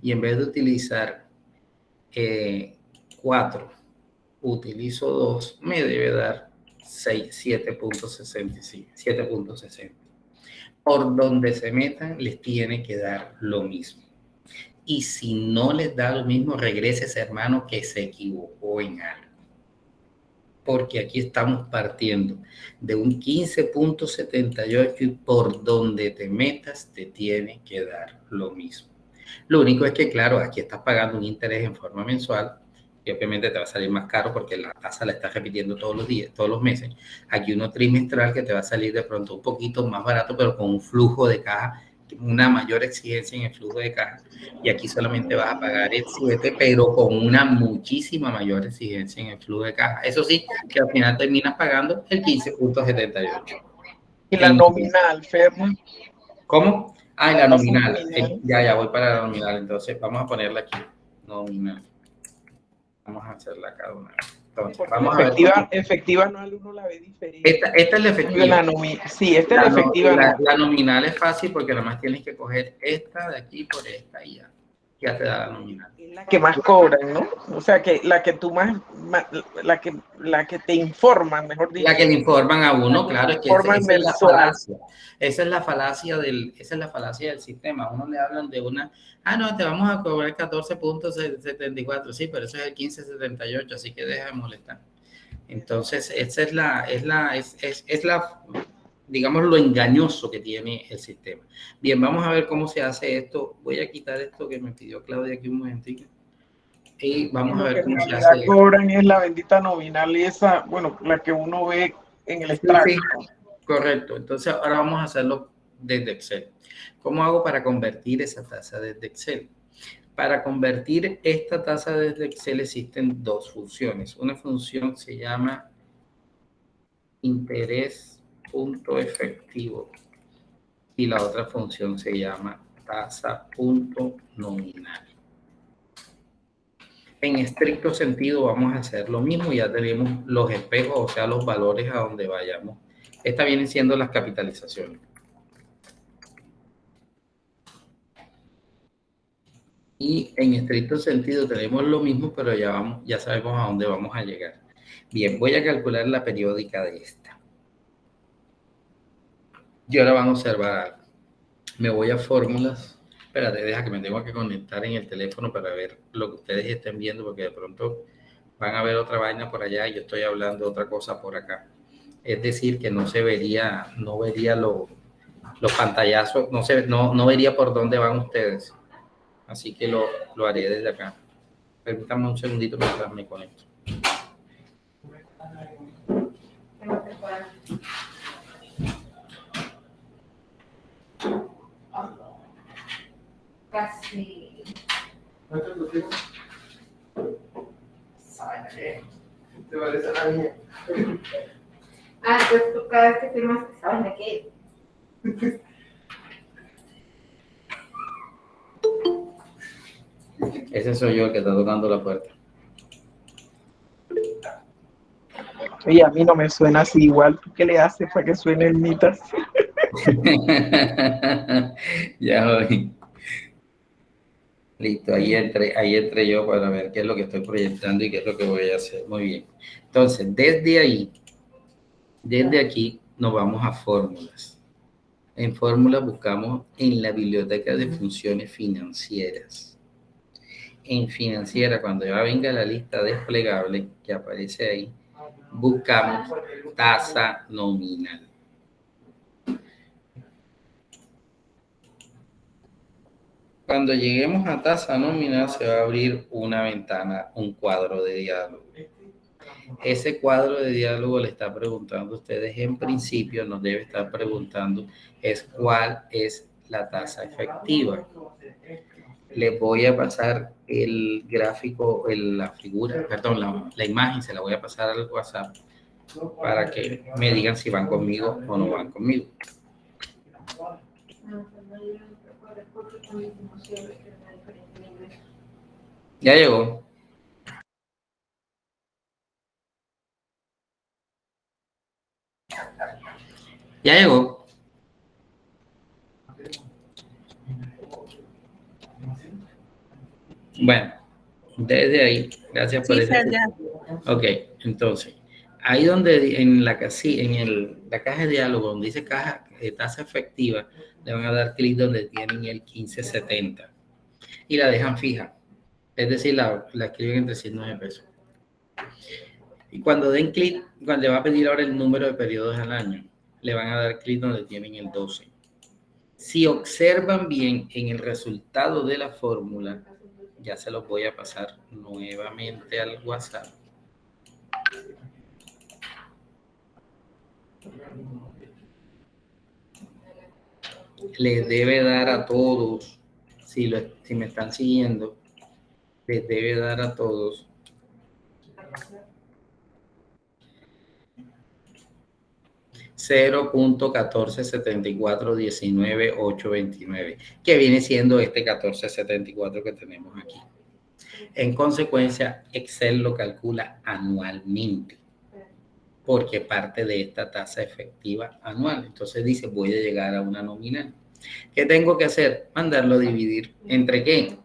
y en vez de utilizar 4, utilizo 2, me debe dar 7.60. Por donde se metan, les tiene que dar lo mismo. Y si no les da lo mismo, regrese ese hermano que se equivocó en algo. Porque aquí estamos partiendo de un 15.78 y por donde te metas, te tiene que dar lo mismo. Lo único es que, claro, aquí estás pagando un interés en forma mensual, y obviamente te va a salir más caro porque la tasa la estás repitiendo todos los días, todos los meses. Aquí uno trimestral que te va a salir de pronto un poquito más barato, pero con un flujo de caja, una mayor exigencia en el flujo de caja. Y aquí solamente vas a pagar el 7, pero con una muchísima mayor exigencia en el flujo de caja. Eso sí, que al final terminas pagando el 15.78. ¿Y la nominal, Fermo? ¿Cómo? Ah, la nominal. Ya voy para la nominal. Entonces, vamos a ponerla aquí. Nominal. Vamos a hacerla cada una. Entonces, vamos a ver. Efectiva anual uno la ve diferente. Esta es la efectiva. Sí, esta es la efectiva. La nominal es fácil porque nada más tienes que coger esta de aquí por esta y ya te da la nominal. Es la que más cobran, ¿no? O sea, que la que tú la que te informan, mejor dicho. La que le informan a uno, claro, es que esa es la falacia. Esa es la falacia del sistema. A uno le hablan de una, no, te vamos a cobrar 14.74, sí, pero eso es el 15.78, así que deja de molestar. Entonces, esa es la digamos, lo engañoso que tiene el sistema. Bien, vamos a ver cómo se hace esto. Voy a quitar esto que me pidió Claudia aquí un momentito. Y vamos a ver cómo se hace. Lo que cobran es la bendita nominal esa, bueno, la que uno ve en el extracto. Sí, correcto. Entonces ahora vamos a hacerlo desde Excel. ¿Cómo hago para convertir esa tasa desde Excel? Para convertir esta tasa desde Excel existen dos funciones. Una función se llama interés punto efectivo y la otra función se llama tasa punto nominal. En estricto sentido vamos a hacer lo mismo, ya tenemos los espejos, o sea, los valores a donde vayamos. Estas vienen siendo las capitalizaciones. Y en estricto sentido tenemos lo mismo, pero ya sabemos a dónde vamos a llegar. Bien, voy a calcular la periódica de esta. Y ahora van a observar algo. Me voy a fórmulas. Espérate, deja que me tengo que conectar en el teléfono para ver lo que ustedes estén viendo, porque de pronto van a ver otra vaina por allá y yo estoy hablando otra cosa por acá. Es decir, que no vería los pantallazos, no vería por dónde van ustedes. Así que lo haré desde acá. Permítanme un segundito mientras me conecto. Casi. ¿Te parece la mía? Pues tú cada vez que firmas que sabes de qué. Ese soy yo el que está tocando la puerta. Y a mí no me suena así igual. ¿Tú qué le haces para que suene el mitas? Ya voy. Listo, ahí entré yo para ver qué es lo que estoy proyectando y qué es lo que voy a hacer. Muy bien. Entonces, desde aquí nos vamos a fórmulas. En fórmulas buscamos en la biblioteca de funciones financieras. En financiera, cuando ya venga la lista desplegable que aparece ahí, buscamos tasa nominal. Cuando lleguemos a tasa nominal se va a abrir una ventana, un cuadro de diálogo. Ese cuadro de diálogo le está preguntando a ustedes, en principio nos debe estar preguntando es cuál es la tasa efectiva. Les voy a pasar el gráfico, la figura, perdón, la imagen, se la voy a pasar al WhatsApp para que me digan si van conmigo o no van conmigo. Ya llegó. Ya llegó. Bueno, desde ahí, gracias por eso. Ok, entonces, ahí donde en la casilla, la caja de diálogo, donde dice tasa efectiva, le van a dar clic donde tienen el 1570 y la dejan fija. Es decir, la escriben entre 109 pesos. Y cuando den clic, cuando le va a pedir ahora el número de periodos al año, le van a dar clic donde tienen el 12. Si observan bien en el resultado de la fórmula, ya se los voy a pasar nuevamente al WhatsApp. Les debe dar a todos, si me están siguiendo, les debe dar a todos $0.147419.829, que viene siendo este 1474 que tenemos aquí. En consecuencia, Excel lo calcula anualmente, porque parte de esta tasa efectiva anual. Entonces dice, voy a llegar a una nominal. ¿Qué tengo que hacer? Mandarlo a dividir. ¿Entre qué?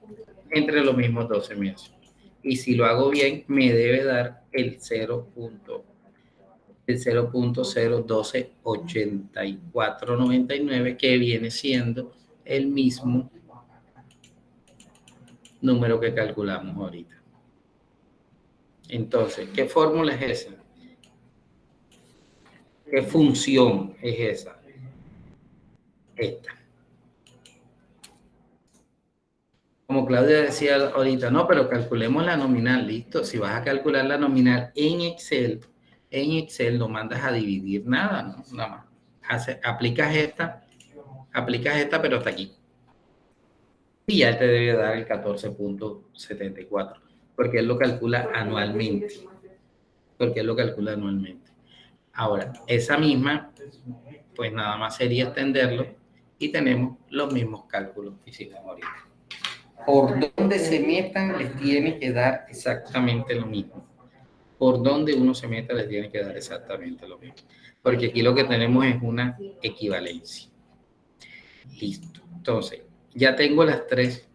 Entre los mismos 12 meses. Y si lo hago bien, me debe dar el 0.0128499, que viene siendo el mismo número que calculamos ahorita. Entonces, ¿qué fórmula es esa? ¿Qué función es esa? esta. Como Claudia decía ahorita, no, pero calculemos la nominal, listo. Si vas a calcular la nominal en Excel lo mandas a dividir nada, ¿no? Nada más. Aplicas esta, pero hasta aquí. Y ya te debe dar el 14.74, porque él lo calcula anualmente. Ahora, esa misma, pues nada más sería extenderlo y tenemos los mismos cálculos que hicimos ahorita. Por donde se metan les tiene que dar exactamente lo mismo. Por donde uno se meta les tiene que dar exactamente lo mismo. Porque aquí lo que tenemos es una equivalencia. Listo. Entonces, ya tengo las tres.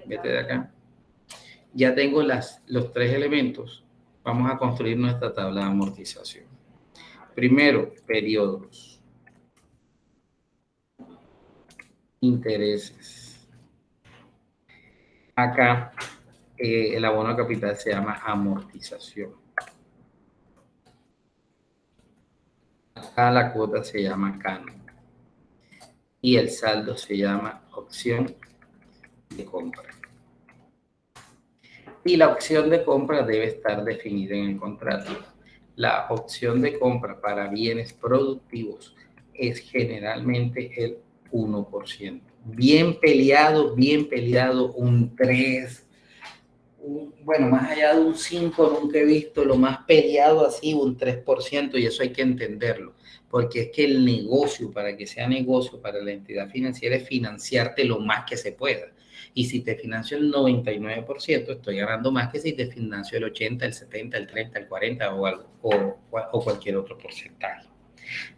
Vete de acá. Ya tengo los tres elementos. Vamos a construir nuestra tabla de amortización. Primero, periodos. Intereses. Acá el abono capital se llama amortización. Acá la cuota se llama canon. Y el saldo se llama opción de compra. Y la opción de compra debe estar definida en el contrato. La opción de compra para bienes productivos es generalmente el 1%. Bien peleado, un 3%. Bueno, más allá de un 5 nunca he visto lo más peleado así, un 3%, y eso hay que entenderlo, porque es que el negocio, para que sea negocio para la entidad financiera, es financiarte lo más que se pueda. Y si te financio el 99%, estoy ganando más que si te financio el 80, el 70, el 30, el 40 o cualquier otro porcentaje.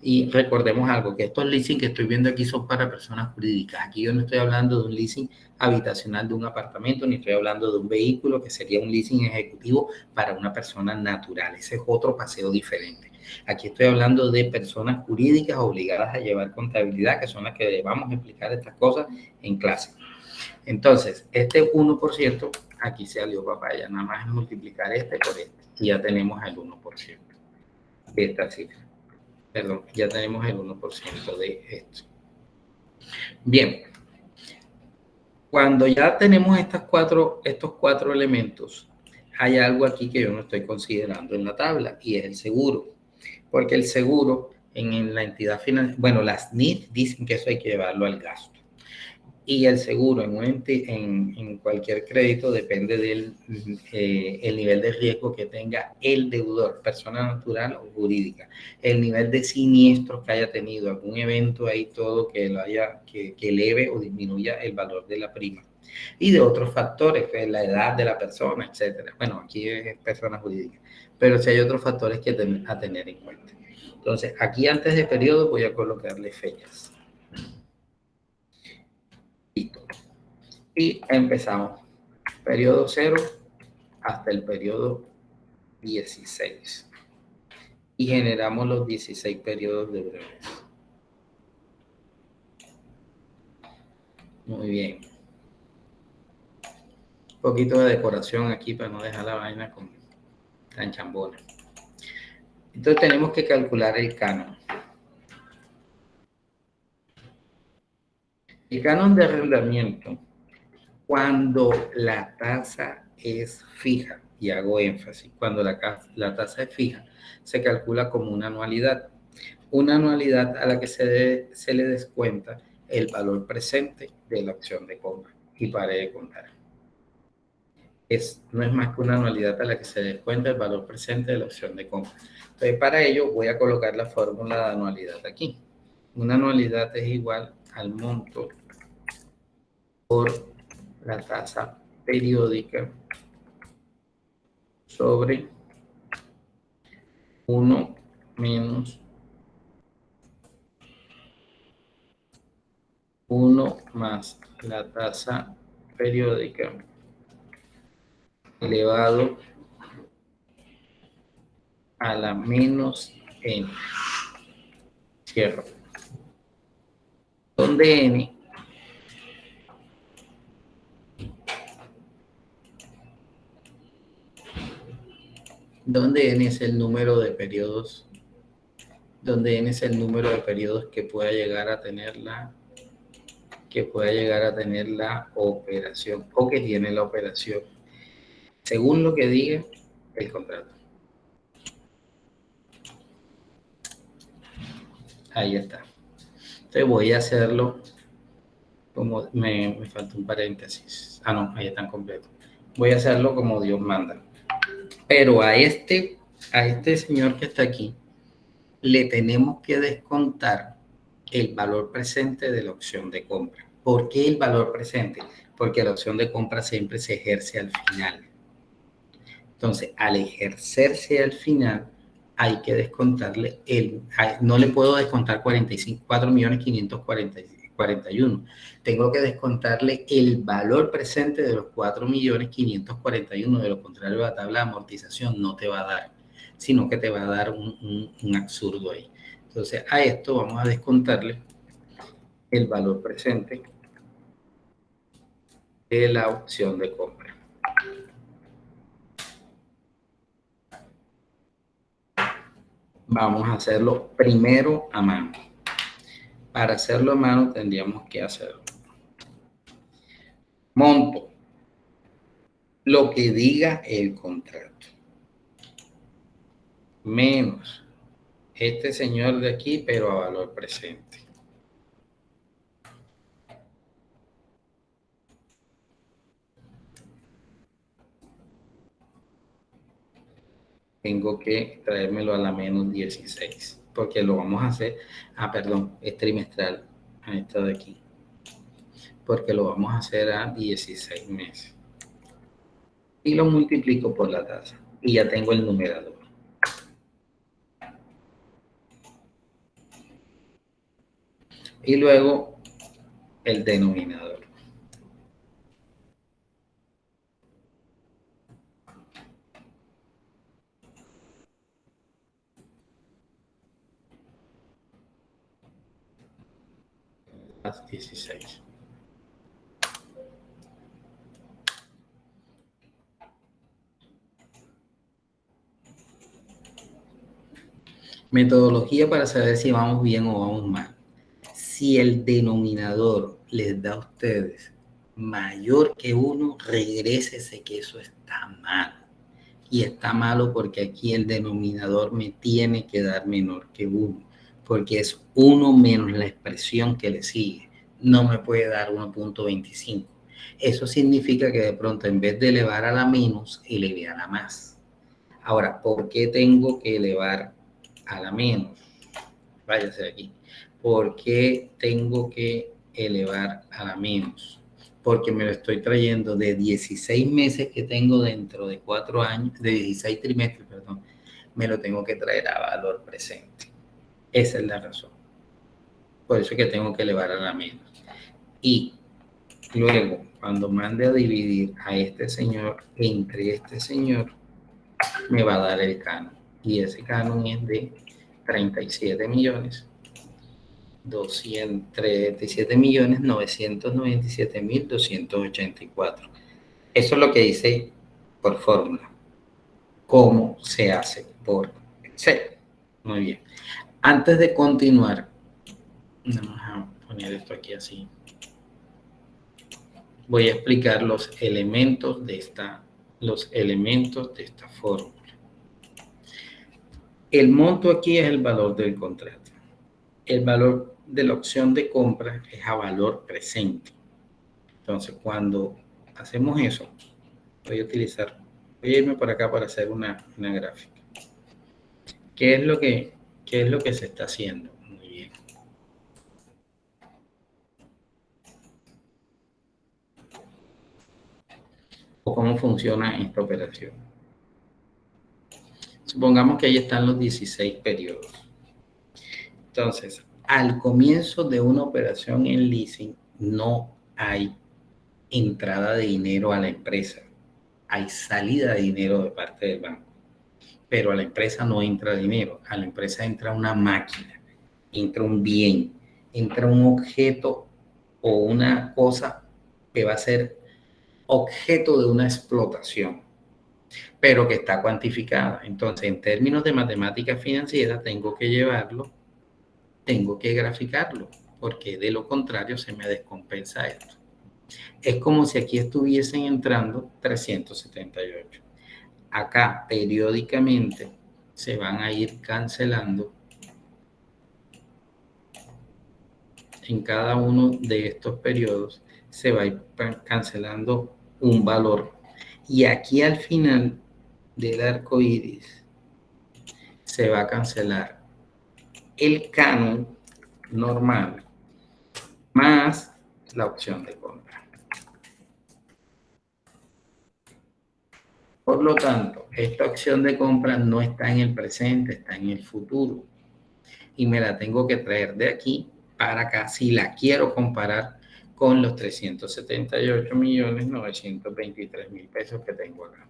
Y recordemos algo, que estos leasing que estoy viendo aquí son para personas jurídicas. Aquí yo no estoy hablando de un leasing habitacional de un apartamento, ni estoy hablando de un vehículo, que sería un leasing ejecutivo para una persona natural. Ese es otro paseo diferente. Aquí estoy hablando de personas jurídicas obligadas a llevar contabilidad, que son las que vamos a explicar estas cosas en clase. Entonces, este 1%, aquí se salió papaya, nada más es multiplicar este por este, y ya tenemos el 1% de esta cifra. Perdón, ya tenemos el 1% de esto. Bien, cuando ya tenemos estos cuatro elementos, hay algo aquí que yo no estoy considerando en la tabla, y es el seguro. Porque el seguro en la entidad financiera, bueno, las NIF dicen que eso hay que llevarlo al gasto. Y el seguro en cualquier crédito depende del el nivel de riesgo que tenga el deudor, persona natural o jurídica, el nivel de siniestros que haya tenido, algún evento ahí todo que eleve o disminuya el valor de la prima, y de otros factores, que es la edad de la persona, etcétera. Bueno, aquí es persona jurídica, pero si hay otros factores que a tener en cuenta. Entonces, aquí antes de periodo voy a colocarle fechas. Y empezamos. Periodo 0 hasta el periodo 16. Y generamos los 16 periodos de breves. Muy bien. Un poquito de decoración aquí para no dejar la vaina tan chambona. Entonces tenemos que calcular el canon. El canon de arrendamiento, cuando la tasa es fija, y hago énfasis, cuando la tasa es fija, se calcula como una anualidad. Una anualidad a la que se le descuenta el valor presente de la opción de compra. Y pare de contar. No es más que una anualidad a la que se descuenta el valor presente de la opción de compra. Entonces, para ello voy a colocar la fórmula de anualidad aquí. Una anualidad es igual al monto por la tasa periódica sobre 1 menos 1 más la tasa periódica elevado a la menos n. Cierro. Donde n es el número de periodos donde n es el número de periodos que pueda llegar a tener la operación o que tiene la operación, según lo que diga el contrato. Ahí está. Entonces voy a hacerlo como me falta un paréntesis. Ah, no, ahí están completos. Voy a hacerlo como Dios manda. Pero a este señor que está aquí, le tenemos que descontar el valor presente de la opción de compra. ¿Por qué el valor presente? Porque la opción de compra siempre se ejerce al final. Entonces, al ejercerse al final, hay que descontarle no le puedo descontar 4.541.000. Tengo que descontarle el valor presente de los 4.541.000. De lo contrario, la tabla de amortización no te va a dar, sino que te va a dar un absurdo ahí. Entonces, a esto vamos a descontarle el valor presente de la opción de compra. Vamos a hacerlo primero a mano. Para hacerlo a mano tendríamos que hacerlo. Monto lo que diga el contrato, menos este señor de aquí, pero a valor presente. Tengo que traérmelo a la menos 16, porque lo vamos a hacer, perdón, es trimestral, a esta de aquí, porque lo vamos a hacer a 16 meses. Y lo multiplico por la tasa, y ya tengo el numerador. Y luego el denominador. Las 16. Metodología para saber si vamos bien o vamos mal. Si el denominador les da a ustedes mayor que 1, regrésese que eso está mal. Y está malo porque aquí el denominador me tiene que dar menor que 1, porque es 1 menos la expresión que le sigue. No me puede dar 1.25. Eso significa que de pronto en vez de elevar a la menos, elevé a la más. Ahora, ¿por qué tengo que elevar a la menos? Váyase aquí. ¿Por qué tengo que elevar a la menos? Porque me lo estoy trayendo de 16 meses que tengo dentro de 4 años, de 16 trimestres, perdón, me lo tengo que traer a valor presente. Esa es la razón. Por eso es que tengo que elevar a la menos. Y luego, cuando mande a dividir a este señor entre este señor, me va a dar el canon. Y ese canon es de 37.997.284. Eso es lo que dice por fórmula. ¿Cómo se hace por Excel? Muy bien. Antes de continuar, vamos a poner esto aquí así. Voy a explicar los elementos de esta fórmula. El monto aquí es el valor del contrato. El valor de la opción de compra es a valor presente. Entonces, cuando hacemos eso, voy a irme por acá para hacer una gráfica. ¿Qué es lo que se está haciendo? Muy bien. ¿O cómo funciona esta operación? Supongamos que ahí están los 16 periodos. Entonces, al comienzo de una operación en leasing, no hay entrada de dinero a la empresa. Hay salida de dinero de parte del banco. Pero a la empresa no entra dinero. A la empresa entra una máquina, entra un bien, entra un objeto o una cosa que va a ser objeto de una explotación. pero que está cuantificada. Entonces, en términos de matemática financiera, tengo que llevarlo, tengo que graficarlo, porque de lo contrario se me descompensa esto. Es como si aquí estuviesen entrando 378. Acá, periódicamente, se van a ir cancelando en cada uno de estos periodos, se va a ir cancelando un valor. Y aquí al final del arco iris se va a cancelar el canon normal más la opción de compra. Por lo tanto, esta opción de compra no está en el presente, está en el futuro. Y me la tengo que traer de aquí para acá si la quiero comparar con los 378.923.000 pesos que tengo acá.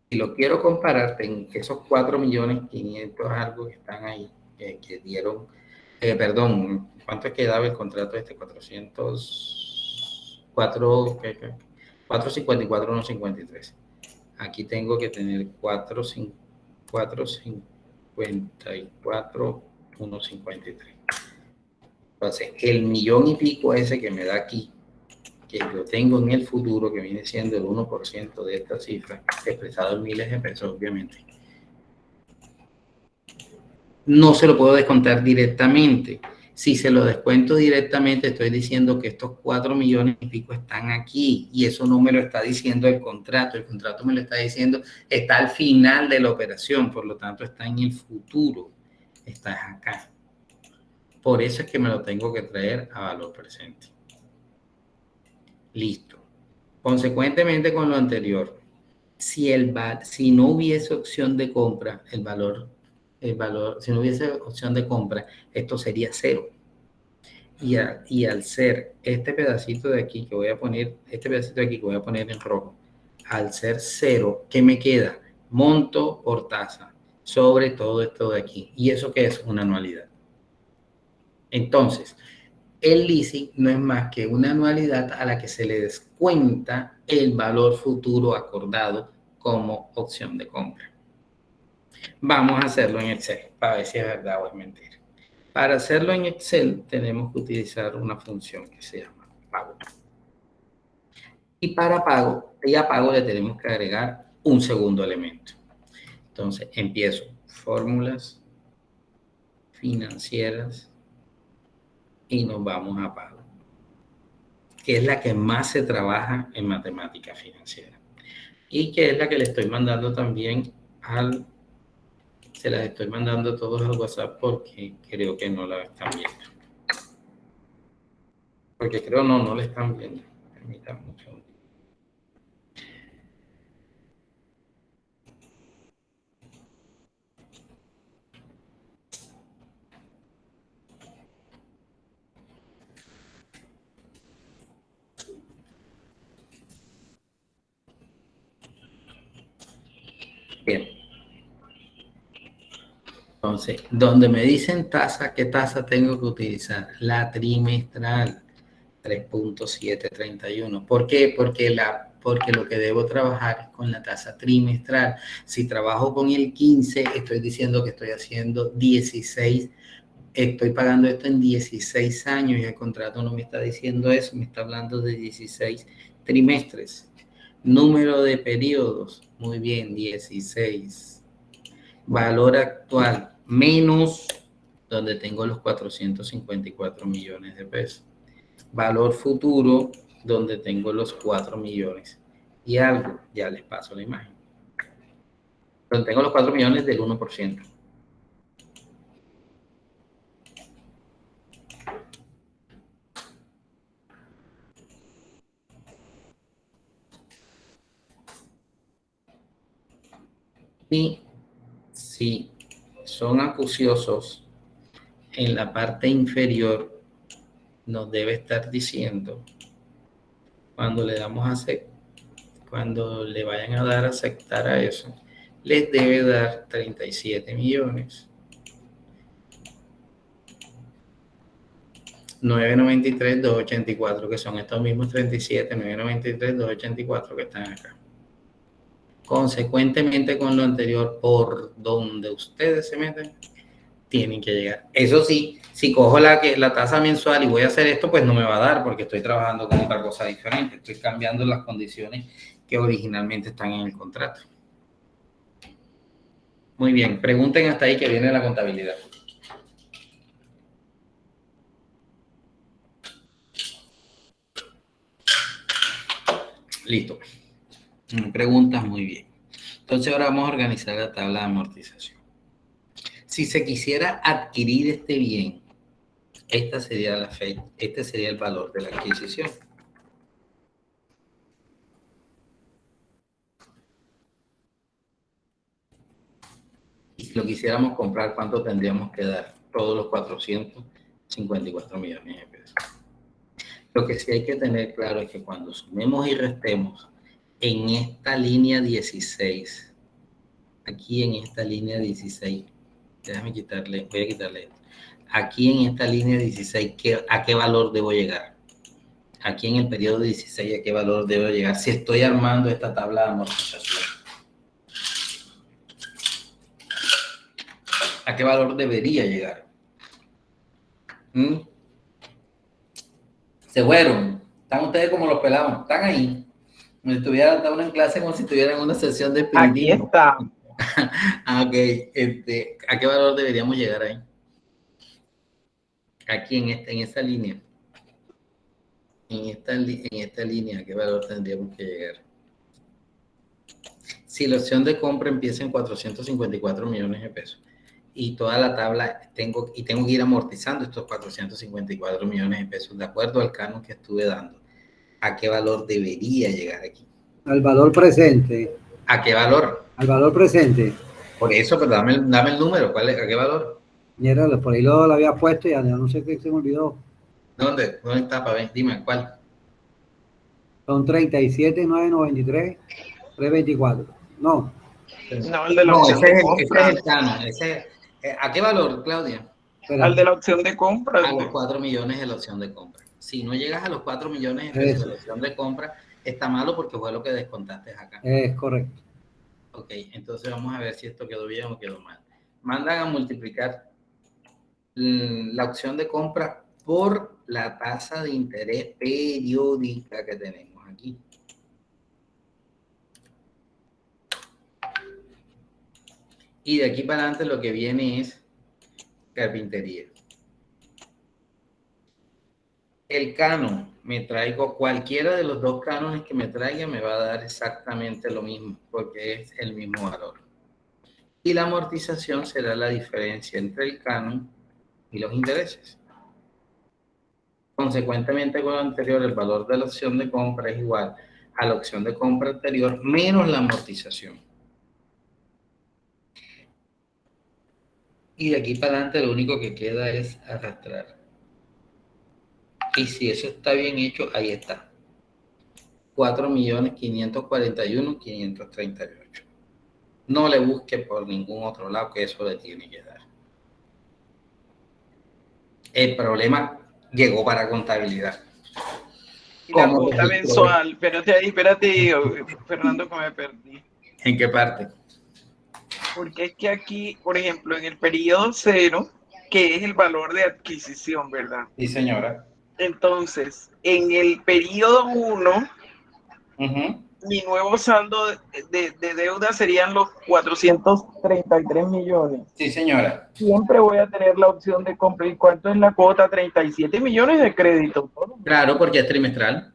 Si lo quiero comparar, tengo esos 4.500.000 algo que están ahí, que dieron, perdón, ¿cuánto quedaba el contrato este? 454,153. Aquí tengo que tener 454,153. Entonces, el millón y pico ese que me da aquí, que yo tengo en el futuro, que viene siendo el 1% de esta cifra, expresado en miles de pesos, obviamente, no se lo puedo descontar directamente. Si se lo descuento directamente, estoy diciendo que estos 4 millones y pico están aquí, y eso no me lo está diciendo el contrato me lo está diciendo, está al final de la operación, por lo tanto está en el futuro, está acá. Por eso es que me lo tengo que traer a valor presente. Listo. Consecuentemente con lo anterior, si no hubiese opción de compra, si no hubiese opción de compra, esto sería cero. Y al ser este pedacito de aquí que voy a poner, en rojo, al ser cero, ¿qué me queda? Monto por tasa sobre todo esto de aquí. ¿Y eso qué es? Una anualidad. Entonces, el leasing no es más que una anualidad a la que se le descuenta el valor futuro acordado como opción de compra. Vamos a hacerlo en Excel para ver si es verdad o es mentira. Para hacerlo en Excel tenemos que utilizar una función que se llama pago. Y para pago, a pago le tenemos que agregar un segundo elemento. Entonces empiezo fórmulas financieras y nos vamos a pago, que es la que más se trabaja en matemática financiera y que es la que le estoy mandando también se las estoy mandando todos al WhatsApp porque creo que no la están viendo. Porque creo no la están viendo. Permítanme un segundo. Bien. Entonces, donde me dicen tasa, ¿qué tasa tengo que utilizar? La trimestral, 3.731. ¿Por qué? Porque lo que debo trabajar es con la tasa trimestral. Si trabajo con el 15, estoy diciendo que estoy haciendo 16, estoy pagando esto en 16 años y el contrato no me está diciendo eso, me está hablando de 16 trimestres. Número de periodos, muy bien, 16. Valor actual, menos donde tengo los 454 millones de pesos. Valor futuro, donde tengo los 4 millones y algo, ya les paso la imagen. Donde tengo los 4 millones del 1%. Y si son acuciosos, en la parte inferior nos debe estar diciendo, cuando le damos a aceptar, cuando le vayan a dar a aceptar a eso, les debe dar 37 millones 993, 284, que son estos mismos 37, 993, 284 que están acá. Consecuentemente con lo anterior, por donde ustedes se meten, tienen que llegar. Eso sí, si cojo la tasa mensual y voy a hacer esto, pues no me va a dar porque estoy trabajando con otra cosa diferente. Estoy cambiando las condiciones que originalmente están en el contrato. Muy bien, pregunten hasta ahí que viene la contabilidad. Listo. Preguntas, muy bien. Entonces ahora vamos a organizar la tabla de amortización. Si se quisiera adquirir este bien, esta sería la fecha, este sería el valor de la adquisición. Y si lo quisiéramos comprar, ¿cuánto tendríamos que dar? Todos los 454 millones de pesos. Lo que sí hay que tener claro es que cuando sumemos y restemos en esta línea 16, aquí en esta línea 16, déjame quitarle, voy a quitarle esto. Aquí en esta línea 16, ¿a qué valor debo llegar? Aquí en el periodo 16, ¿a qué valor debo llegar? Si estoy armando esta tabla de amortización, ¿a qué valor debería llegar? Se fueron. Están ustedes como los pelados. Están ahí. Como si estuvieran dando en clase, como si estuvieran en una sesión de Aquí espiritismo. está. Ok. ¿A qué valor deberíamos llegar ahí? Aquí en esta línea. En esta línea, ¿a qué valor tendríamos que llegar? Si la opción de compra empieza en 454 millones de pesos y toda la tabla tengo que ir amortizando estos 454 millones de pesos de acuerdo al canon que estuve dando, ¿a qué valor debería llegar aquí? Al valor presente. ¿A qué valor? Al valor presente. Por eso, pero dame el número, ¿a qué valor? Mira, por ahí lo había puesto y ya no sé qué se me olvidó. ¿Dónde está, para ver? Dime, ¿cuál? Son 37,993, 324. No. No, el de la opción de compra. Ese es el canon. ¿A qué valor, Claudia? Espera. Al de la opción de compra. A los 4 millones de la opción de compra. Si no llegas a los 4 millones de pesos de la opción de compra, está malo porque fue lo que descontaste acá. Es correcto. Ok, entonces vamos a ver si esto quedó bien o quedó mal. Mandan a multiplicar la opción de compra por la tasa de interés periódica que tenemos aquí. Y de aquí para adelante lo que viene es carpintería. El canon, me traigo cualquiera de los dos cánones que me traiga, me va a dar exactamente lo mismo, porque es el mismo valor. Y la amortización será la diferencia entre el canon y los intereses. Consecuentemente con lo anterior, el valor de la opción de compra es igual a la opción de compra anterior menos la amortización. Y de aquí para adelante lo único que queda es arrastrar. Y si eso está bien hecho, ahí está. 4.541.538. No le busque por ningún otro lado que eso le tiene que dar. El problema llegó para contabilidad. Y la cuota mensual, espérate, Fernando, que me perdí. ¿En qué parte? Porque es que aquí, por ejemplo, en el periodo 0, que es el valor de adquisición, ¿verdad? Sí, señora. Entonces, en el periodo 1, mi nuevo saldo de deuda serían los 433 millones. Sí, señora. Siempre voy a tener la opción de compra. ¿Y cuánto es la cuota? 37 millones de crédito. Claro, porque es trimestral.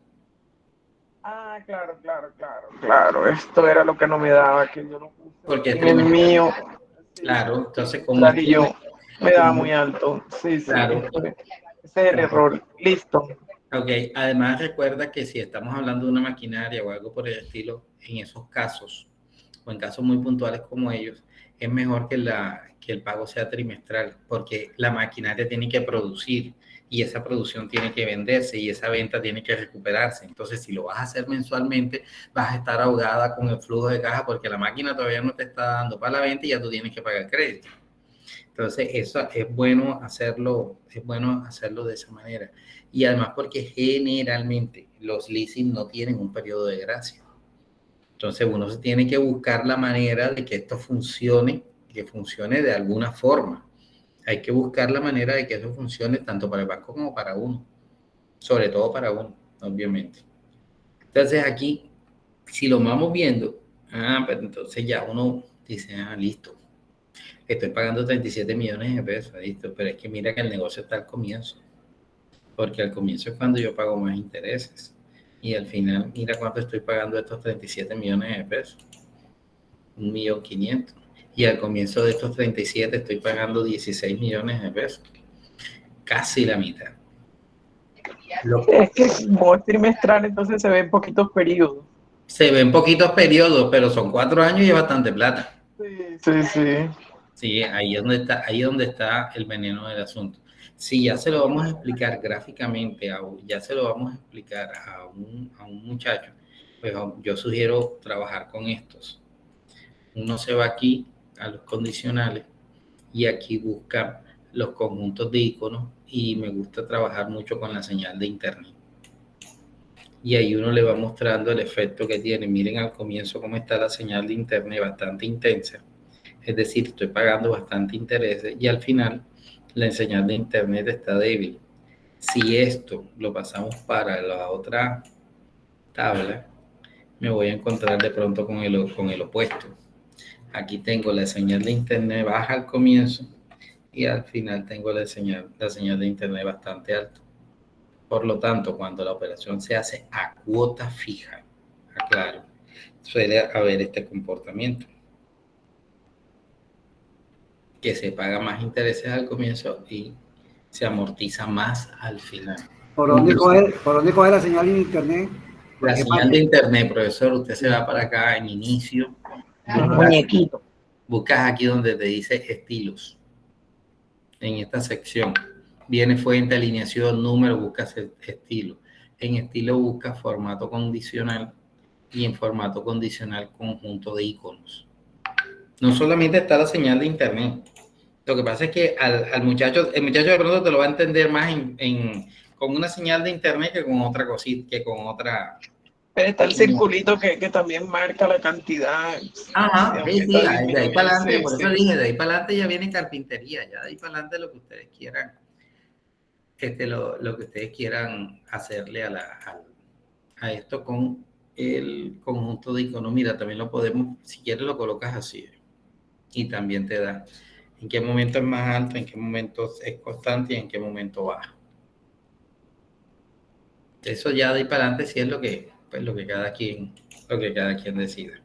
Ah, claro. Esto era lo que no me daba, que yo lo puse. Porque es el mío. Claro, entonces como yo me daba muy alto. Sí, claro. Ese es el error. Listo. Ok, además recuerda que si estamos hablando de una maquinaria o algo por el estilo, en esos casos, o en casos muy puntuales como ellos, es mejor que el pago sea trimestral, porque la maquinaria tiene que producir y esa producción tiene que venderse y esa venta tiene que recuperarse. Entonces, si lo vas a hacer mensualmente, vas a estar ahogada con el flujo de caja porque la máquina todavía no te está dando para la venta y ya tú tienes que pagar crédito. Entonces, eso es bueno hacerlo de esa manera. Y además porque generalmente los leasing no tienen un periodo de gracia. Entonces, uno se tiene que buscar la manera de que esto funcione, que funcione de alguna forma. Hay que buscar la manera de que eso funcione tanto para el banco como para uno. Sobre todo para uno, obviamente. Entonces, aquí, si lo vamos viendo, pues entonces ya uno dice, listo. Estoy pagando 37 millones de pesos, listo, pero es que mira que el negocio está al comienzo, porque al comienzo es cuando yo pago más intereses, y al final, mira cuánto estoy pagando estos 37 millones de pesos, 1.500.000, y al comienzo de estos 37 estoy pagando 16 millones de pesos, casi la mitad. Es que como es trimestral, entonces se ve en poquitos periodos. Se ven poquitos periodos, pero son 4 años y es bastante plata. Sí. Sí, ahí es donde está el veneno del asunto. Si ya se lo vamos a explicar gráficamente, ya se lo vamos a explicar a un muchacho, pues yo sugiero trabajar con estos. Uno se va aquí a los condicionales y aquí busca los conjuntos de iconos y me gusta trabajar mucho con la señal de internet. Y ahí uno le va mostrando el efecto que tiene. Miren al comienzo cómo está la señal de internet, bastante intensa. Es decir, estoy pagando bastante intereses y al final la señal de internet está débil. Si esto lo pasamos para la otra tabla, me voy a encontrar de pronto con el opuesto. Aquí tengo la señal de internet baja al comienzo y al final tengo la señal de internet bastante alta. Por lo tanto, cuando la operación se hace a cuota fija, aclaro, suele haber este comportamiento, que se paga más intereses al comienzo y se amortiza más al final. ¿Por dónde coge la señal en internet? La señal de internet, profesor, usted se va para acá en inicio. Muñequito. Buscas aquí donde te dice estilos. En esta sección viene fuente, alineación, número, buscas estilo. En estilo buscas formato condicional y en formato condicional conjunto de iconos. No solamente está la señal de internet. Lo que pasa es que el muchacho de pronto te lo va a entender más con una señal de internet que con otra cosita, que con otra. Pero está el circulito que también marca la cantidad. Ajá, sí, de ahí para adelante, por eso dije, de ahí para adelante ya viene carpintería, ya de ahí para adelante lo que ustedes quieran, lo que ustedes quieran hacerle a esto con el conjunto de iconos. Mira, también lo podemos, si quieres lo colocas así y también te da en qué momento es más alto, en qué momento es constante y en qué momento baja. Eso ya de ahí para adelante sí es lo que cada quien decida.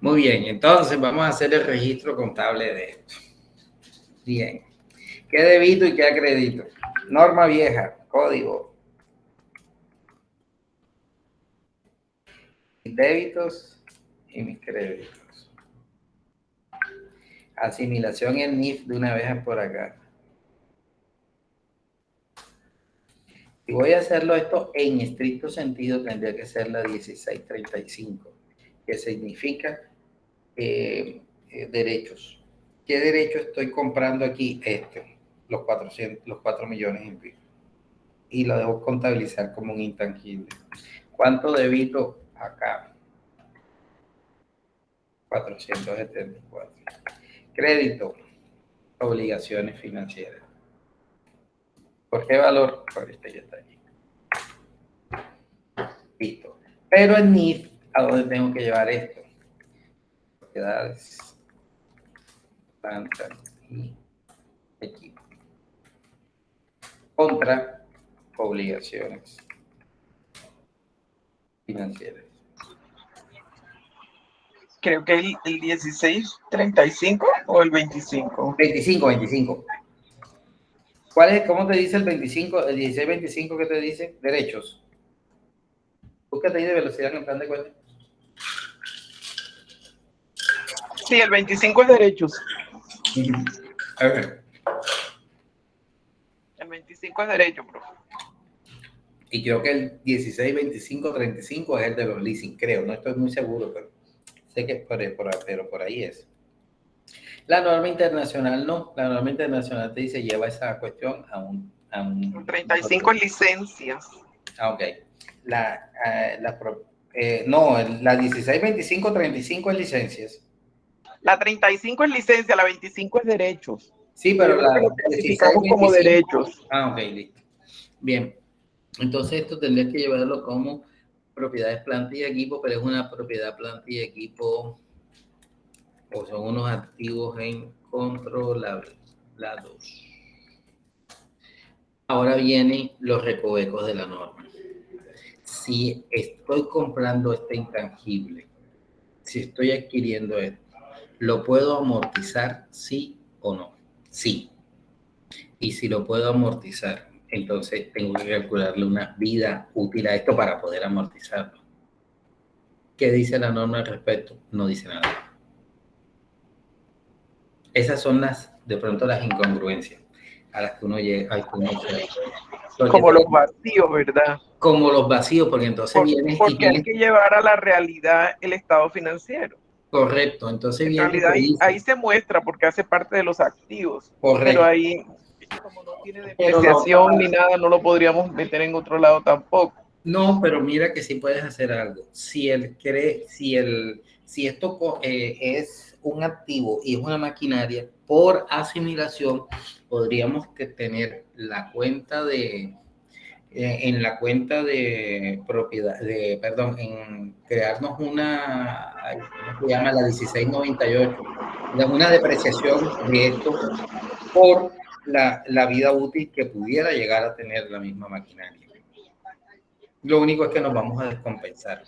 Muy bien, entonces vamos a hacer el registro contable de esto. Bien. ¿Qué débito y qué acredito? Norma vieja, código. Mis débitos y mis créditos. Asimilación en NIF de una vez por acá. Si voy a hacerlo esto en estricto sentido, tendría que ser la 1635, que significa derechos. ¿Qué derecho estoy comprando aquí? Los 4 millones en pico. Y lo debo contabilizar como un intangible. ¿Cuánto debito acá? 474. Crédito, obligaciones financieras. ¿Por qué valor? Por este ya está allí. Listo. Pero en NIF, ¿a dónde tengo que llevar esto? Propiedades, planta y equipo. Contra obligaciones financieras. Creo que el 1635 o el 25. 25. ¿Cuál es? ¿Cómo te dice el 25? El 1625, ¿qué te dice? Derechos. Búscate ahí de velocidad en el plan de cuenta. Sí, el 25 es derechos. A ver. El 25 es derecho, profe. Y creo que el 16, 25, 35 es el de los leasing, creo. No estoy muy seguro, pero sé que pero por ahí es. La norma internacional no, la norma internacional te dice lleva esa cuestión a un 35 licencias. Ok. No, la 16, 25, 35 es licencias. La 35 es licencia, la 25 es derechos. Sí, pero yo creo que lo clasificamos como derechos. Ah, ok, listo. Bien. Entonces esto tendrías que llevarlo como propiedades, planta y equipo, pero es una propiedad, planta y equipo, o son unos activos incontrolables. La 2. Ahora vienen los recovecos de la norma. Si estoy comprando este intangible, si estoy adquiriendo esto, ¿lo puedo amortizar, sí o no? Sí. Y si lo puedo amortizar, entonces tengo que calcularle una vida útil a esto para poder amortizarlo. ¿Qué dice la norma al respecto? No dice nada. Esas son de pronto las incongruencias a las que uno llega. Como los vacíos, ¿verdad? Como los vacíos, porque entonces viene... Porque hay que llevar a la realidad el estado financiero. Correcto, entonces en viene... realidad ahí se muestra porque hace parte de los activos. Correcto. Pero ahí, como no tiene depreciación ni nada, no lo podríamos meter en otro lado tampoco. No, pero mira que sí puedes hacer algo. Si esto es un activo y es una maquinaria, por asimilación podríamos tener la cuenta en la cuenta de propiedad, en crearnos una, ¿cómo se llama? La 1698, una depreciación de esto por la vida útil que pudiera llegar a tener la misma maquinaria. Lo único es que nos vamos a descompensar.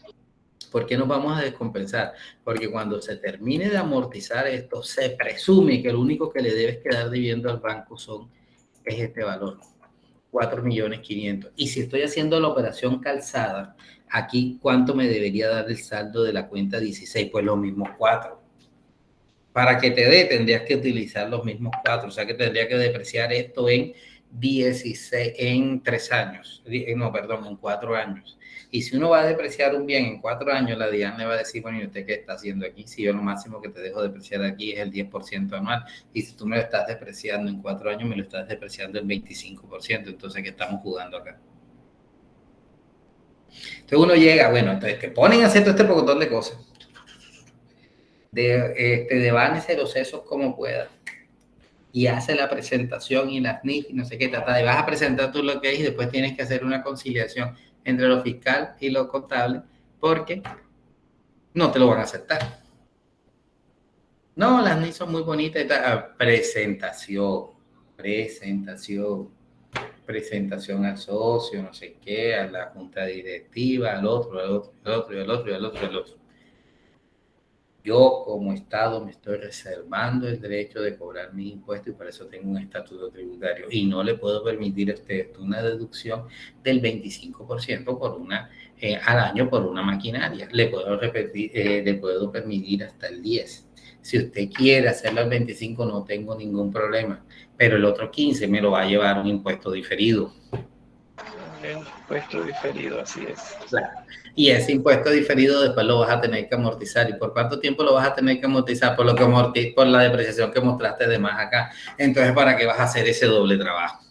¿Por qué nos vamos a descompensar? Porque cuando se termine de amortizar esto, se presume que lo único que le debes quedar debiendo al banco es este valor, 4.500.000. Y si estoy haciendo la operación calzada, aquí, ¿cuánto me debería dar el saldo de la cuenta 16? Pues los mismos 4. Para que te dé, tendrías que utilizar los mismos 4. O sea que tendría que depreciar esto en 16, en 3 años. No, perdón, en 4 años. Y si uno va a depreciar un bien en 4 años, la DIAN le va a decir, bueno, ¿y usted qué está haciendo aquí? Si yo lo máximo que te dejo depreciar aquí es el 10% anual. Y si tú me lo estás depreciando en 4 años, me lo estás depreciando el 25%. Entonces, ¿qué estamos jugando acá? Entonces uno llega, bueno, entonces te ponen a hacer todo este pocotón de cosas. Devánese los sesos como pueda. Y hace la presentación y las NIF y no sé qué, y vas a presentar tú lo que es y después tienes que hacer una conciliación entre lo fiscal y lo contable porque no te lo van a aceptar. No, las NIF son muy bonitas y tal. Presentación al socio, no sé qué, a la junta directiva, al otro. Yo como Estado me estoy reservando el derecho de cobrar mis impuestos y por eso tengo un estatuto tributario y no le puedo permitir a usted una deducción del 25% al año por una maquinaria. Le puedo permitir hasta el 10%. Si usted quiere hacerlo al 25%, no tengo ningún problema, pero el otro 15% me lo va a llevar un impuesto diferido. Un impuesto diferido, así es. Claro. Y ese impuesto diferido después lo vas a tener que amortizar. ¿Y por cuánto tiempo lo vas a tener que amortizar? Por la depreciación que mostraste de más acá. Entonces, ¿para qué vas a hacer ese doble trabajo?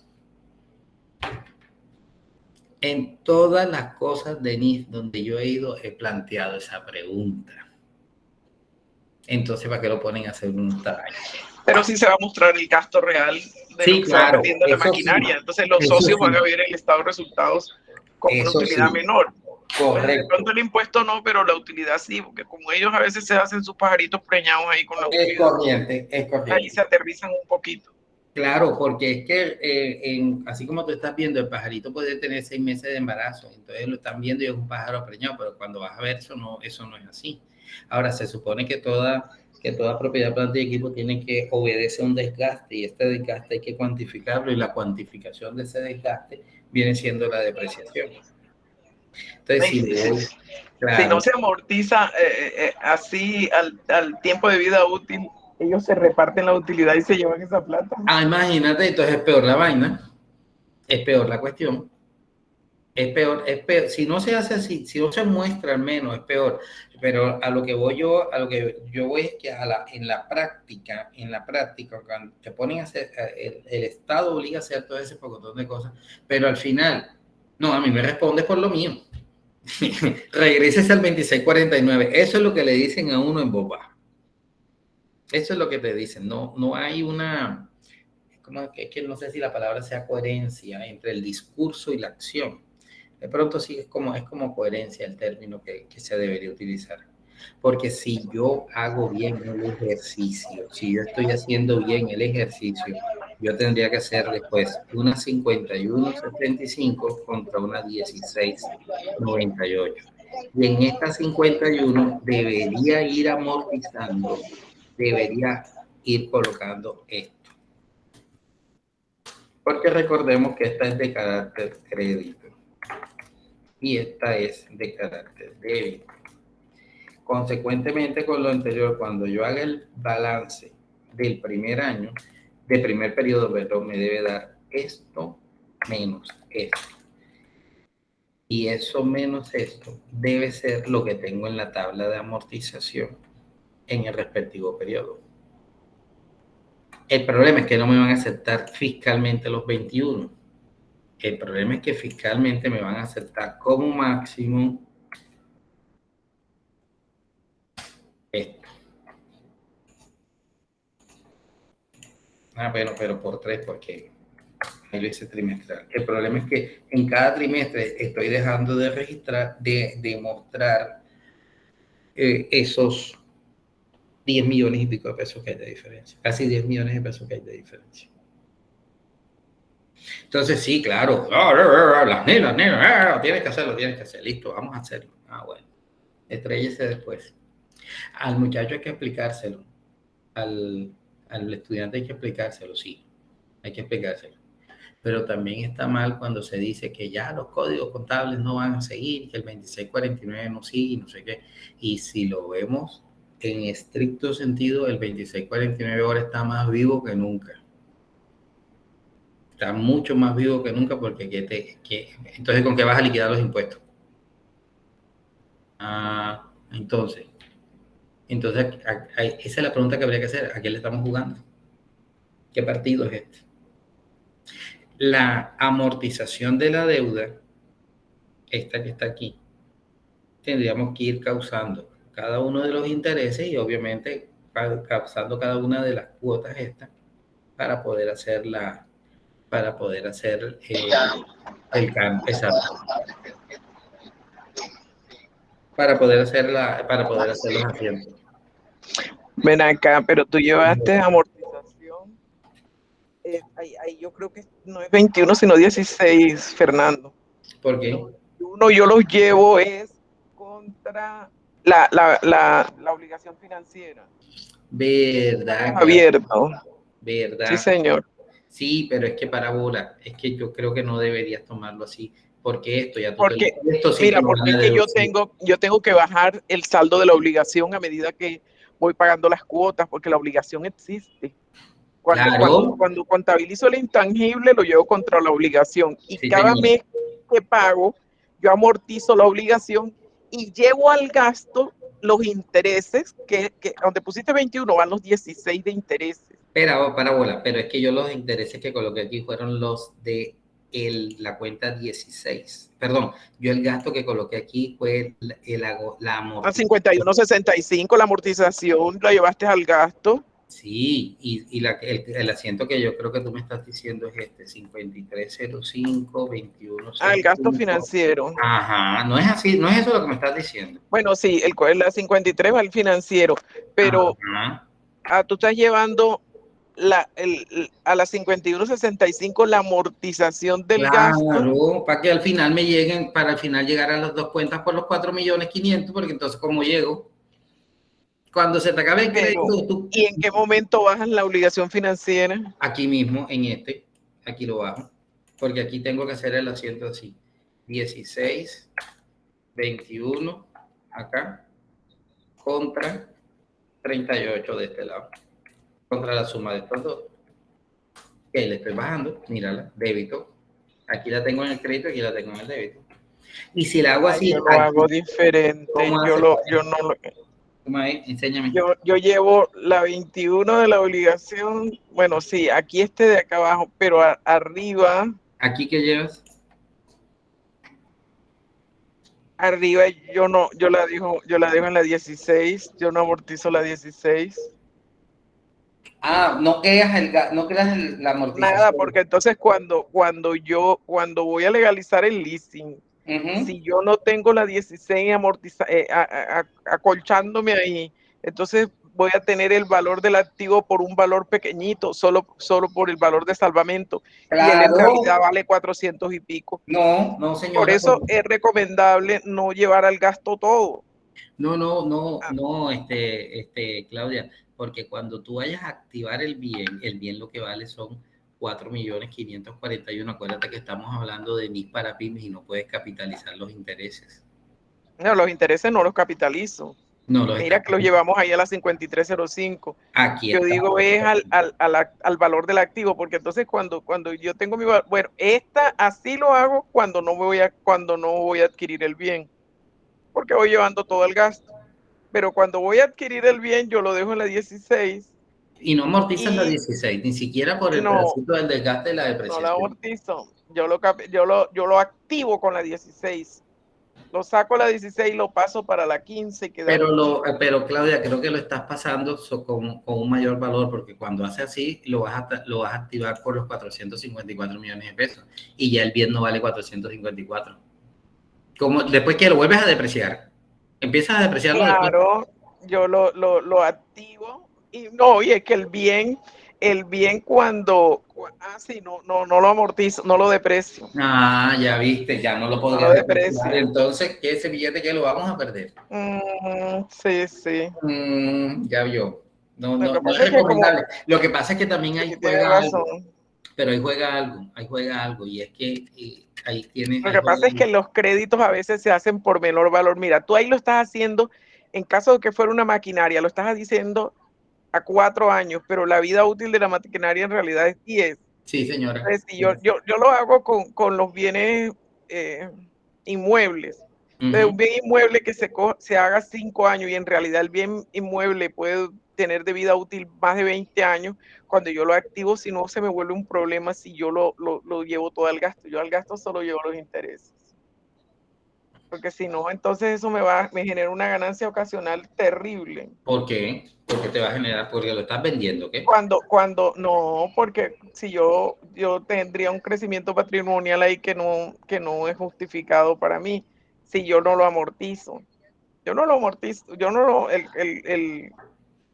En todas las cosas de NIF donde yo he ido, he planteado esa pregunta. Entonces, ¿para qué lo ponen a hacer un trabajo? Pero sí se va a mostrar el gasto real de lo que se va perdiendo la maquinaria. Sí. Entonces, los socios van a ver el estado de resultados con una utilidad menor. Correcto. De pronto el impuesto no, pero la utilidad sí, porque como ellos a veces se hacen sus pajaritos preñados ahí con la utilidad. Es corriente. Ahí se aterrizan un poquito. Claro, porque es que así como tú estás viendo, el pajarito puede tener 6 meses de embarazo, entonces lo están viendo y es un pájaro preñado, pero cuando vas a ver eso no es así. Ahora, se supone que toda propiedad, planta y equipo tiene que obedecer a un desgaste y este desgaste hay que cuantificarlo y la cuantificación de ese desgaste viene siendo la depreciación. Entonces, si no se amortiza así al tiempo de vida útil, ellos se reparten la utilidad y se llevan esa plata. Imagínate, entonces es peor la vaina, es peor la cuestión. Es peor, es peor. Si no se hace así, si no se muestra al menos, es peor. Pero a lo que voy yo, a lo que yo voy es que en la práctica, cuando te ponen a hacer, el Estado obliga a hacer todo ese pocotón de cosas, pero al final, no, a mí me respondes por lo mío. Regreses al 2649. Eso es lo que le dicen a uno en Boba. Eso es lo que te dicen. No hay una, como que no sé si la palabra sea coherencia entre el discurso y la acción. De pronto sí es como coherencia el término que se debería utilizar. Porque si yo hago bien el ejercicio, si yo estoy haciendo bien el ejercicio, yo tendría que hacer después una 51.75 contra una 16.98. Y en esta 51 debería ir amortizando, debería ir colocando esto. Porque recordemos que esta es de carácter crédito y esta es de carácter débito. Consecuentemente con lo anterior, cuando yo haga el balance del primer año, del primer periodo, perdón, me debe dar esto menos esto. Y eso menos esto debe ser lo que tengo en la tabla de amortización en el respectivo periodo. El problema es que no me van a aceptar fiscalmente los 21. El problema es que fiscalmente me van a aceptar como máximo esto. Bueno, pero por 3 porque ahí lo hice trimestral. El problema es que en cada trimestre estoy dejando de registrar, de mostrar esos 10 millones y pico de pesos que hay de diferencia. Casi 10 millones de pesos que hay de diferencia. Entonces, sí, claro, las nenas, tienes que hacerlo, listo, vamos a hacerlo. Bueno, estrellese después. Al muchacho hay que explicárselo, al estudiante hay que explicárselo, sí, hay que explicárselo. Pero también está mal cuando se dice que ya los códigos contables no van a seguir, que el 2649 no sigue, no sé qué. Y si lo vemos en estricto sentido, el 2649 ahora está más vivo que nunca. Está mucho más vivo que nunca porque entonces ¿con qué vas a liquidar los impuestos? Entonces esa es la pregunta que habría que hacer. ¿A qué le estamos jugando? ¿Qué partido es este? La amortización de la deuda, esta que está aquí, tendríamos que ir causando cada uno de los intereses y obviamente causando cada una de las cuotas estas para poder hacer el cambio, exacto. Para poder hacer los asientos. Ven acá, pero tú llevaste amortización. Ahí yo creo que no es 21, sino 16, Fernando. ¿Por qué? Yo los llevo es contra la obligación financiera. ¿Verdad? Abierto. ¿Verdad? Sí, señor. Sí, pero es que parábola, es que yo creo que no deberías tomarlo así, porque esto ya tú porque, esto sí mira, porque es que yo tengo que bajar el saldo de la obligación a medida que voy pagando las cuotas, porque la obligación existe. Cuando contabilizo el intangible, lo llevo contra la obligación. Y sí, cada mes que pago, yo amortizo la obligación y llevo al gasto los intereses, que donde pusiste 21 van los 16 de intereses. Parábola, pero es que yo los intereses que coloqué aquí fueron los de la cuenta 16. Perdón, yo el gasto que coloqué aquí fue la amortización. A 51.65 la amortización la llevaste al gasto. Sí, y el asiento que yo creo que tú me estás diciendo es este, 5305, 21. El gasto financiero. Ajá, no es así, no es eso lo que me estás diciendo. Bueno, sí, la 53 va al financiero, pero tú estás llevando a la 51.65 la amortización del gasto. Claro, para que al final para al final llegar a las dos cuentas por los 4.500.000, porque entonces ¿cómo llego? Cuando se te acabe el crédito, ¿Y en qué momento bajas la obligación financiera? Aquí mismo, aquí lo bajo, porque aquí tengo que hacer el asiento así, 16, 21, acá, contra 38 de este lado, contra la suma de estos dos. Y ahí le estoy bajando, mírala, débito, aquí la tengo en el crédito, aquí la tengo en el débito. Y si la hago Ay, así, yo lo hago diferente. ¿cómo Yo hace? no lo. ¿Cómo ahí? Enséñame. Yo llevo la 21 de la obligación. Bueno, sí, aquí de acá abajo, pero arriba. ¿Aquí qué llevas? Arriba yo no, yo la dejo en la 16, yo no amortizo la 16. Ah, no creas la Nada, amortización. porque entonces cuando voy a legalizar el leasing, Ujú. si yo no tengo la 16 acolchándome ahí, entonces voy a tener el valor del activo por un valor pequeñito, solo por el valor de salvamento, y él en realidad Claro. vale 400 y pico. No, no, Por señora. eso es recomendable no llevar al gasto todo. No, no, no, no, Claudia, porque cuando tú vayas a activar el bien lo que vale son 4.541.000. Acuérdate que estamos hablando de NIS para pymes y no puedes capitalizar los intereses. No, los intereses no los capitalizo. No los Mira estás que los llevamos ahí a la 5305. Aquí Yo está. digo es al valor del activo, porque entonces cuando yo tengo mi valor, bueno, así lo hago cuando no voy a adquirir el bien, porque voy llevando todo el gasto. Pero cuando voy a adquirir el bien, yo lo dejo en la 16 Y no amortizas la y 16, ni siquiera por el no, pedacito del desgaste de la no la depreciación. amortizo. Yo lo activo con la 16. Lo saco a la 16 y lo paso para la 15 y queda activo. Pero Claudia, creo que lo estás pasando con un mayor valor, porque cuando hace así, lo vas a activar por los 454 millones de pesos y ya el bien no vale 454. Como, después que lo vuelves a depreciar, empiezas a depreciarlo después. Claro, yo lo activo y no, y es que el bien sí, no lo amortizo, no lo deprecio, Ah, ya viste, ya no lo no lo podrías depreciar. deprecio. Entonces, ¿qué ese billete que lo vamos a perder? Sí, sí. Ya vio. No, Lo no, que no es pasa es que como, recomendable. Lo que pasa es que también ahí sí, tienes juega algo, razón. pero ahí juega algo, y es que Lo ahí que juega pasa es que algo. los créditos a veces se hacen por menor valor. Mira, tú ahí lo estás haciendo, en caso de que fuera una maquinaria, lo estás diciendo a 4 años, pero la vida útil de la maquinaria en realidad es 10. Sí, señora. Entonces, si yo lo hago con los bienes inmuebles. Entonces, Ujú. un bien inmueble que se haga 5 años y en realidad el bien inmueble puede tener de vida útil más de 20 años, cuando yo lo activo, si no se me vuelve un problema si yo lo llevo todo al gasto. Yo al gasto solo llevo los intereses. Porque si no, entonces eso me genera una ganancia ocasional terrible. ¿Por qué? Porque te va a generar, porque lo estás vendiendo, ¿qué? No, porque si yo tendría un crecimiento patrimonial ahí que no es justificado para mí, si yo no lo amortizo. Yo no lo amortizo,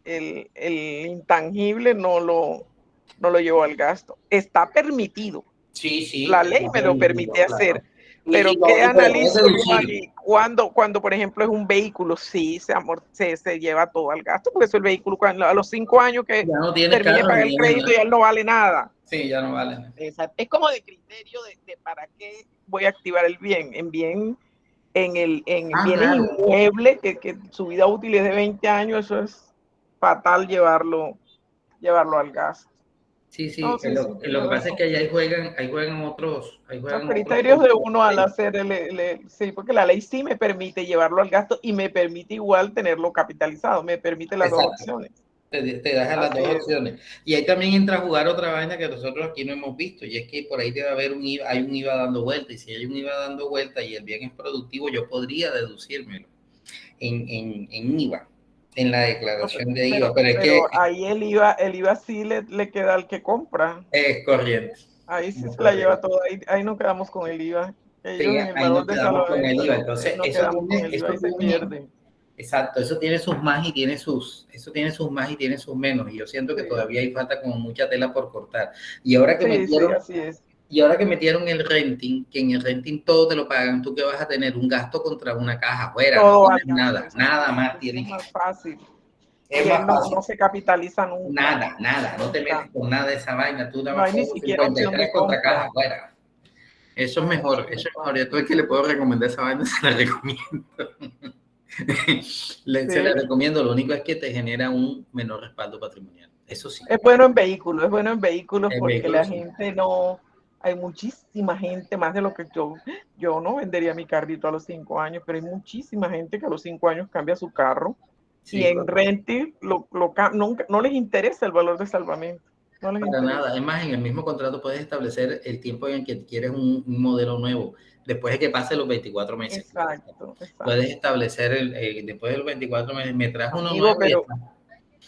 el intangible no lo llevo al gasto. Está permitido. Sí, sí, La ley está me lo permitido, permite claro. hacer. Pero ¿qué Y lo puedes analizo yo deducir. ahí? Cuando, por ejemplo, es un vehículo, sí, se lleva todo al gasto, porque eso el vehículo, a los 5 años que Ya no tienes termine de carro pagar ni el tienes crédito, nada. ya no vale nada. Sí, ya no vale. Exacto. Es como de criterio de para qué voy a activar el bien. En Ah, bienes claro. inmuebles, que su vida útil es de 20 años, eso es fatal llevarlo al gasto. Sí, sí. No, sí, sí, Lo tiene que pasa es razón. que allá ahí Los juegan otros criterios de uno al componentes. hacer sí, porque la ley sí me permite llevarlo al gasto y me permite igual tenerlo capitalizado, me permite las dos Exacto. opciones. Te dejan las Así dos es. opciones. Y ahí también entra a jugar otra vaina que nosotros aquí no hemos visto, y es que por ahí debe haber un IVA, hay un IVA dando vuelta, y si hay un IVA dando vuelta y el bien es productivo, yo podría deducírmelo en IVA, en la declaración de IVA, pero es que Pero ahí el IVA sí le queda al que compra. es corriente. Ahí sí Es se la lleva corriente. todo, ahí no quedamos con el IVA. Sí, Ellos en el ahí valor nos de quedamos con el salvamento IVA. Entonces, no quedamos con el IVA, ahí se pierde. exacto, eso tiene sus más y eso tiene sus más y tiene sus menos. Y yo siento que Sí, todavía hay falta como mucha tela por cortar. Y ahora que sí, sí, metieron, así es. y ahora que metieron el renting, que en el renting todo te lo pagan, tú que vas a tener un gasto contra una caja afuera, no Todo al tienes gasto, nada, nada más eso es tienes. más fácil. Es Y más él no, fácil. no se capitaliza nunca, Nada, no te nunca. metes con nada de esa vaina, tú nada No más hay ni pagas siquiera opción 53 de contra caja compra. afuera. Eso es No, mejor, eso es mejor. Yo todo el que le puedo recomendar esa vaina se la recomiendo. Se la sí. recomiendo, lo único es que te genera un menor respaldo patrimonial. Eso sí, Es bueno en vehículos el porque la vehículo sí. gente no, hay muchísima gente, más de lo que yo no vendería mi carrito a los 5 años, pero hay muchísima gente que a los 5 años cambia su carro y Sí, en Renty no les interesa el valor de salvamento. No les para interesa. nada. Además, en el mismo contrato puedes establecer el tiempo en el que quieres un modelo nuevo, después de que pase los 24 meses. Exacto. Puedes establecer, después de los 24 meses, me traes uno Amigo, nuevo y pero está.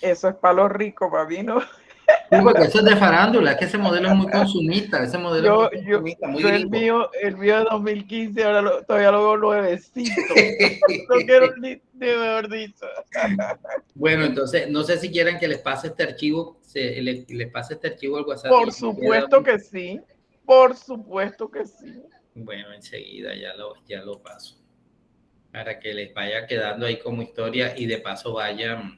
eso es para los ricos, papi, ¿no? Sí, porque eso es de farándula, es que ese modelo es muy consumista, ese modelo es muy consumista, muy el gringo. mío de 2015, ahora todavía lo veo nuevecito. No quiero ni mejor dicho. Bueno, entonces, no sé si quieren que les pase este archivo, les pase este archivo al WhatsApp. Por supuesto que sí. Por supuesto que sí. Bueno, enseguida ya lo paso, para que les vaya quedando ahí como historia y de paso vayan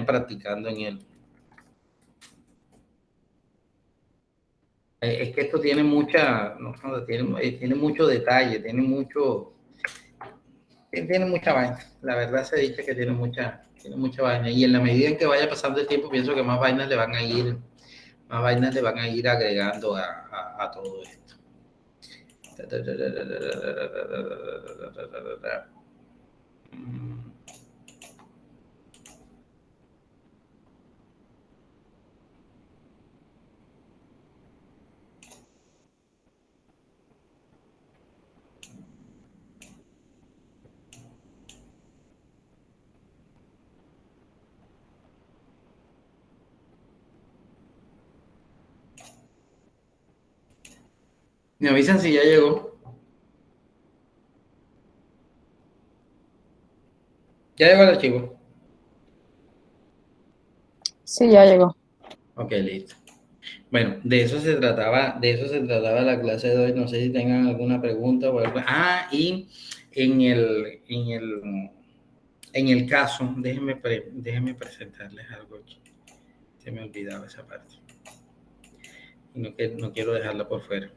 practicando en él. Es que esto tiene tiene mucho detalle, tiene mucha vaina. La verdad se dice que tiene mucha vaina. Y en la medida en que vaya pasando el tiempo, pienso que más vainas le van a ir agregando a todo esto. Me avisan si ya llegó. Ya llegó el archivo. Sí, ya llegó. Ok, listo. Bueno, de eso se trataba la clase de hoy. No sé si tengan alguna pregunta o algo. Ah, y en el caso, déjenme presentarles algo aquí. Se me olvidaba esa parte. Y no quiero dejarla por fuera.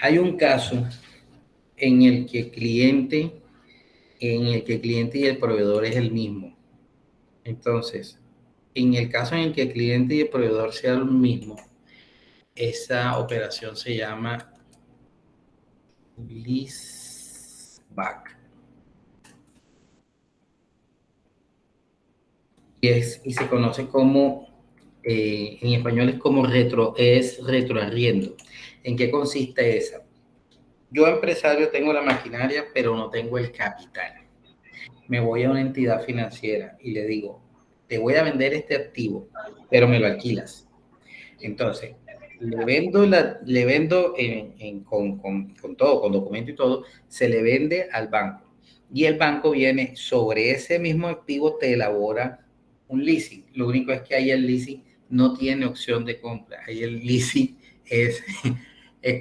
Hay un caso en el que el cliente y el proveedor es el mismo. Entonces, en el caso en el que el cliente y el proveedor sean lo mismo, esa operación se llama leaseback. Y se conoce como, en español es como retroarriendo. ¿En qué consiste esa? Yo, empresario, tengo la maquinaria, pero no tengo el capital. Me voy a una entidad financiera y le digo, te voy a vender este activo, pero me lo alquilas. Entonces, le vendo con todo, con documento y todo, se le vende al banco. Y el banco viene sobre ese mismo activo, te elabora un leasing. Lo único es que ahí el leasing no tiene opción de compra. Ahí el leasing es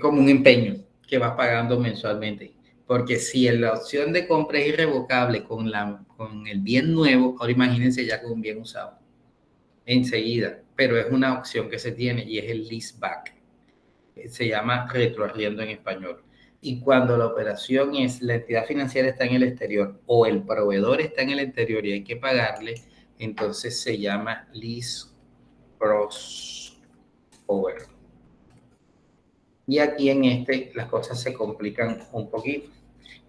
como un empeño que vas pagando mensualmente. Porque si la opción de compra es irrevocable con el bien nuevo, ahora imagínense ya con un bien usado enseguida, pero es una opción que se tiene y es el leaseback. Se llama retroarriendo en español. Y cuando la operación es, la entidad financiera está en el exterior o el proveedor está en el exterior y hay que pagarle, entonces se llama lease crossover. Y aquí en las cosas se complican un poquito,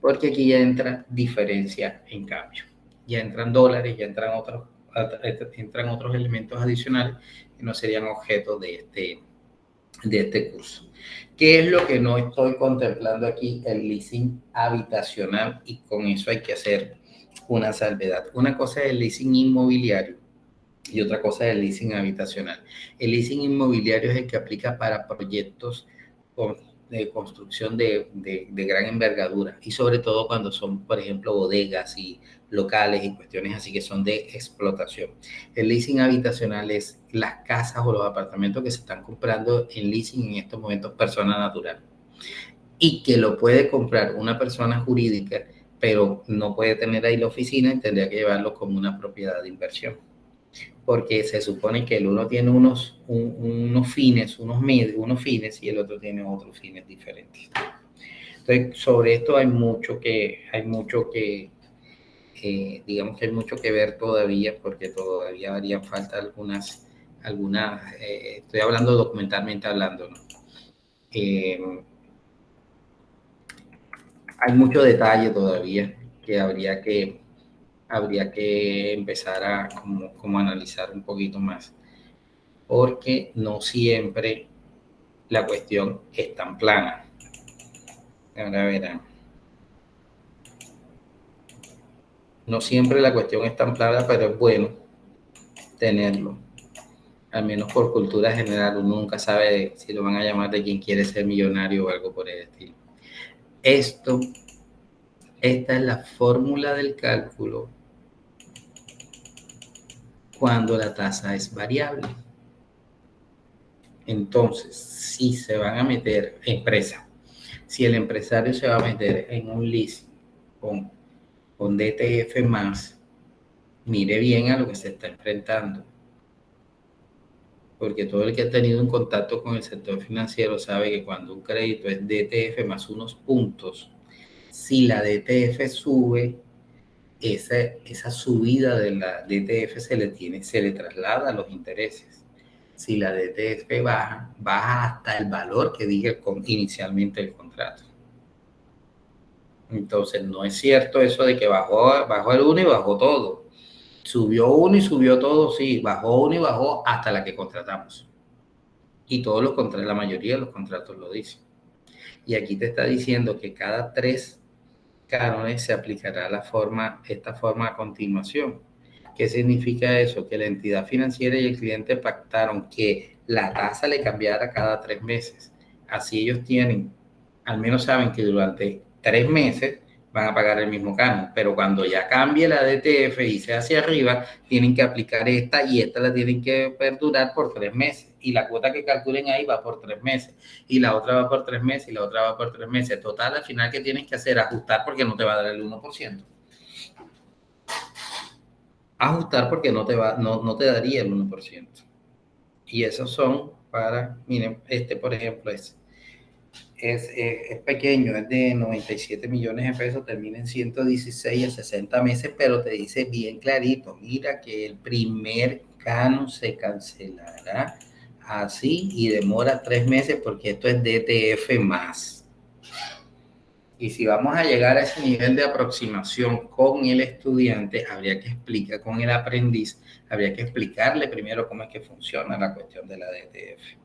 porque aquí ya entra diferencia en cambio. Ya entran dólares, ya entran otros elementos adicionales que no serían objeto de este curso. ¿Qué es lo que no estoy contemplando aquí? El leasing habitacional, y con eso hay que hacer una salvedad. Una cosa es el leasing inmobiliario y otra cosa es el leasing habitacional. El leasing inmobiliario es el que aplica para proyectos de construcción de gran envergadura y sobre todo cuando son, por ejemplo, bodegas y locales y cuestiones así que son de explotación. El leasing habitacional es las casas o los apartamentos que se están comprando en leasing en estos momentos persona natural y que lo puede comprar una persona jurídica, pero no puede tener ahí la oficina y tendría que llevarlo como una propiedad de inversión. Porque se supone que el uno tiene unos fines y el otro tiene otros fines diferentes. Entonces, sobre esto hay mucho que digamos que hay mucho que ver todavía, porque todavía harían falta algunas estoy hablando documentalmente hablando, ¿no? Hay mucho detalle todavía que habría que empezar a como analizar un poquito más, porque no siempre la cuestión es tan plana. Ahora verán. No siempre la cuestión es tan plana, pero es bueno tenerlo. Al menos por cultura general, uno nunca sabe si lo van a llamar de quien quiere ser millonario o algo por el estilo. Esta es la fórmula del cálculo cuando la tasa es variable. Entonces, si se van a meter si el empresario se va a meter en un leasing con DTF más, mire bien a lo que se está enfrentando. Porque todo el que ha tenido un contacto con el sector financiero sabe que cuando un crédito es DTF más unos puntos, si la DTF sube, esa subida de la DTF se le traslada a los intereses. Si la DTF baja hasta el valor que diga inicialmente el contrato. Entonces, no es cierto eso de que bajó el 1 y bajó todo. Subió 1 y subió todo, sí, bajó 1 y bajó hasta la que contratamos. Y la mayoría de los contratos lo dicen. Y aquí te está diciendo que cada 3 cánones se aplicará esta forma a continuación. ¿Qué significa eso? Que la entidad financiera y el cliente pactaron que la tasa le cambiara cada 3 meses. Así ellos al menos saben que durante 3 meses van a pagar el mismo canon, pero cuando ya cambie la DTF y sea hacia arriba, tienen que aplicar esta y esta la tienen que perdurar por 3 meses. Y la cuota que calculen ahí va por 3 meses. Y la otra va por 3 meses y la otra va por 3 meses. Total, al final, ¿qué tienes que hacer? Ajustar porque no te va a dar el 1%. Ajustar porque no te daría el 1%. Y esos son miren, por ejemplo, es pequeño, es de 97 millones de pesos, termina en 116 a 60 meses, pero te dice bien clarito, mira que el primer canon se cancelará así y demora 3 meses porque esto es DTF más. Y si vamos a llegar a ese nivel de aproximación con el estudiante, con el aprendiz, habría que explicarle primero cómo es que funciona la cuestión de la DTF.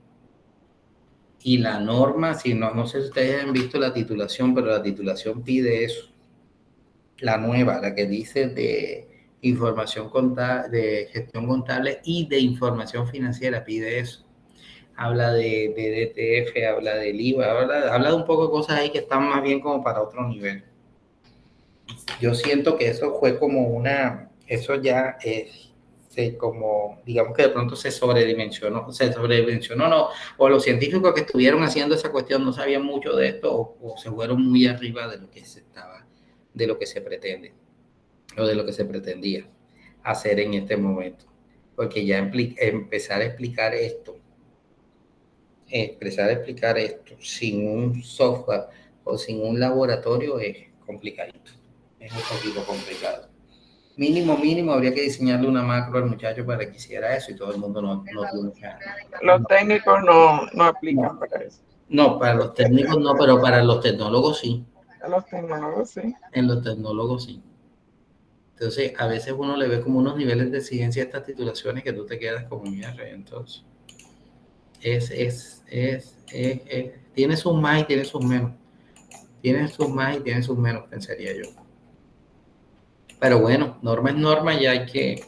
Y la norma, no sé si ustedes han visto la titulación, pero la titulación pide eso. La nueva, la que dice de información contable, de gestión contable y de información financiera, pide eso. Habla de DTF, habla del IVA, habla de un poco de cosas ahí que están más bien como para otro nivel. Yo siento que eso fue como eso ya es como, digamos que de pronto se sobredimensionó, no, o los científicos que estuvieron haciendo esa cuestión no sabían mucho de esto, o se fueron muy arriba de lo que se pretende, o de lo que se pretendía hacer en este momento. Porque ya empezar a explicar esto sin un software o sin un laboratorio es complicadito, es un poquito complicado. Mínimo habría que diseñarle una macro al muchacho para que hiciera eso y todo el mundo no tiene que. Los técnicos no aplican para eso. No, para los técnicos no, pero para los tecnólogos sí. A los tecnólogos sí. En los tecnólogos sí. Entonces, a veces uno le ve como unos niveles de exigencia a estas titulaciones que tú te quedas como mierda. Entonces, tiene sus más y tiene sus menos. Tiene sus más y tiene sus menos, pensaría yo. Pero bueno, norma es norma y hay que